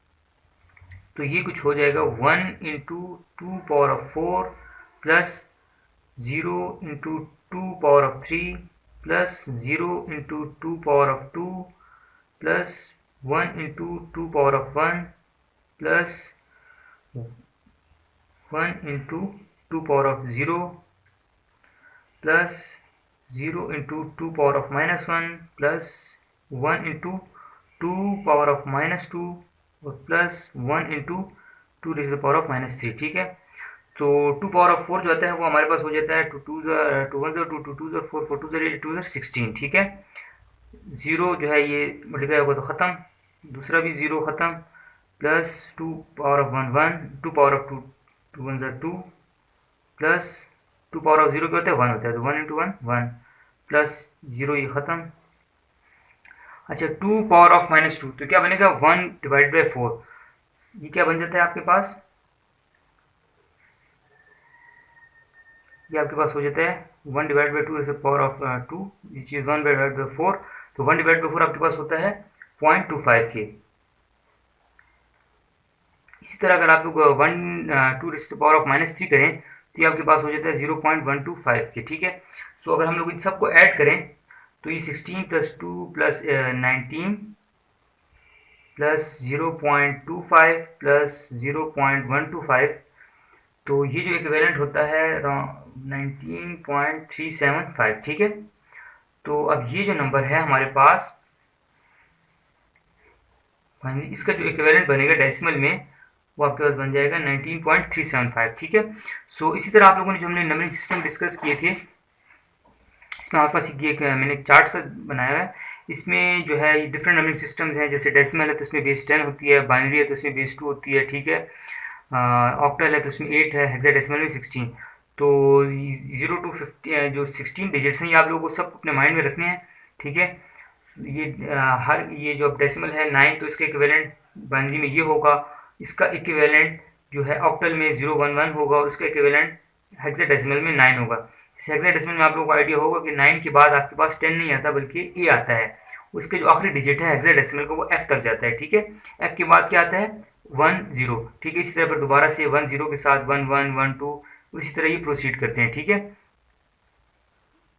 तो ये कुछ हो जाएगा 1 into 2 power of 4 plus 0 into 2 power of 3 plus 0 into 2 power of 2 plus 1 into 2 power of 1 plus 1 into 2 power of 0 plus 0 into 2 power of -1 plus 1 into 2 power of -2 और plus 1 into 2 raise to the power of -3, ठीक है। तो 2 power of 4 जो आता है वो हमारे पास हो जाता है 2 2 2 1 2 2 2 4 4 2 2 16, ठीक है। 0 जो है ये मल्टीप्लाई होगा तो ख़त्म, दूसरा भी 0 ख़त्म, plus 2 power of 1 1, 2 power of 2 2 1 2 plus 2 power of 0 क्या होता है, 1 होता है, तो 1 इंटू 1 1 प्लस 0 ये ख़त्म। अच्छा, 2 पावर ऑफ -2 तो क्या बनेगा, 1 डिवाइड बाई 4, ये क्या बन जाता है आपके पास, ये आपके पास हो जाता है 1 divide by 2 is the power of 2 which is 1 divide by 4, तो 1 डिवाइड बाई 4 आपके पास होता है 0.25 के। इसी तरह अगर आप लोग 2 raise to the power of -3 करें तो ये आपके पास हो जाता है 0.125 के, ठीक है। सो अगर हम लोग इन सबको ऐड करें तो ये 16 प्लस 2 प्लस 19 प्लस 0.25 प्लस 0.125, तो ये जो इक्विवेलेंट होता है 19.375, ठीक है। तो अब ये जो नंबर है हमारे पास, इसका जो इक्विवेलेंट बनेगा डेसिमल में वो आपके पास बन जाएगा 19.375, ठीक है। सो इसी तरह आप लोगों ने जो हमने नंबरिंग सिस्टम डिस्कस किए थे इसमें हमारे पास मैंने एक चार्ट सा बनाया है, इसमें जो है डिफरेंट नंबरिंग सिस्टम्स हैं, जैसे डेसिमल है तो उसमें बेस 10 होती है, बाइनरी है तो उसमें बेस 2 होती है, ठीक है, ऑक्टल है तो उसमें 8 है, हेक्साडेसिमल में 16। तो 0 to 50 जो 16 डिजिट्स हैं ये आप लोगों को सब अपने माइंड में रखने हैं, ठीक है। ये हर ये जो डेसिमल है 9 तो इसका इक्विवेलेंट बाइनरी में ये होगा, इसका इक्विवेलेंट जो है ऑक्टल में 011 होगा और इसका इक्विवेलेंट हेक्साडेसिमल में 9 होगा। इस हेक्साडेसिमल में आप लोगों को आइडिया होगा कि 9 के बाद आपके पास 10 नहीं आता बल्कि ए आता है, उसके जो आखिरी डिजिट है हेक्साडेसिमल का वो एफ तक जाता है, ठीक है। एफ के बाद क्या आता है 1 0, ठीक है। इसी तरह पर दोबारा से 1 0 के साथ 1 1 1 2, इसी तरह ये प्रोसीड करते हैं, ठीक है।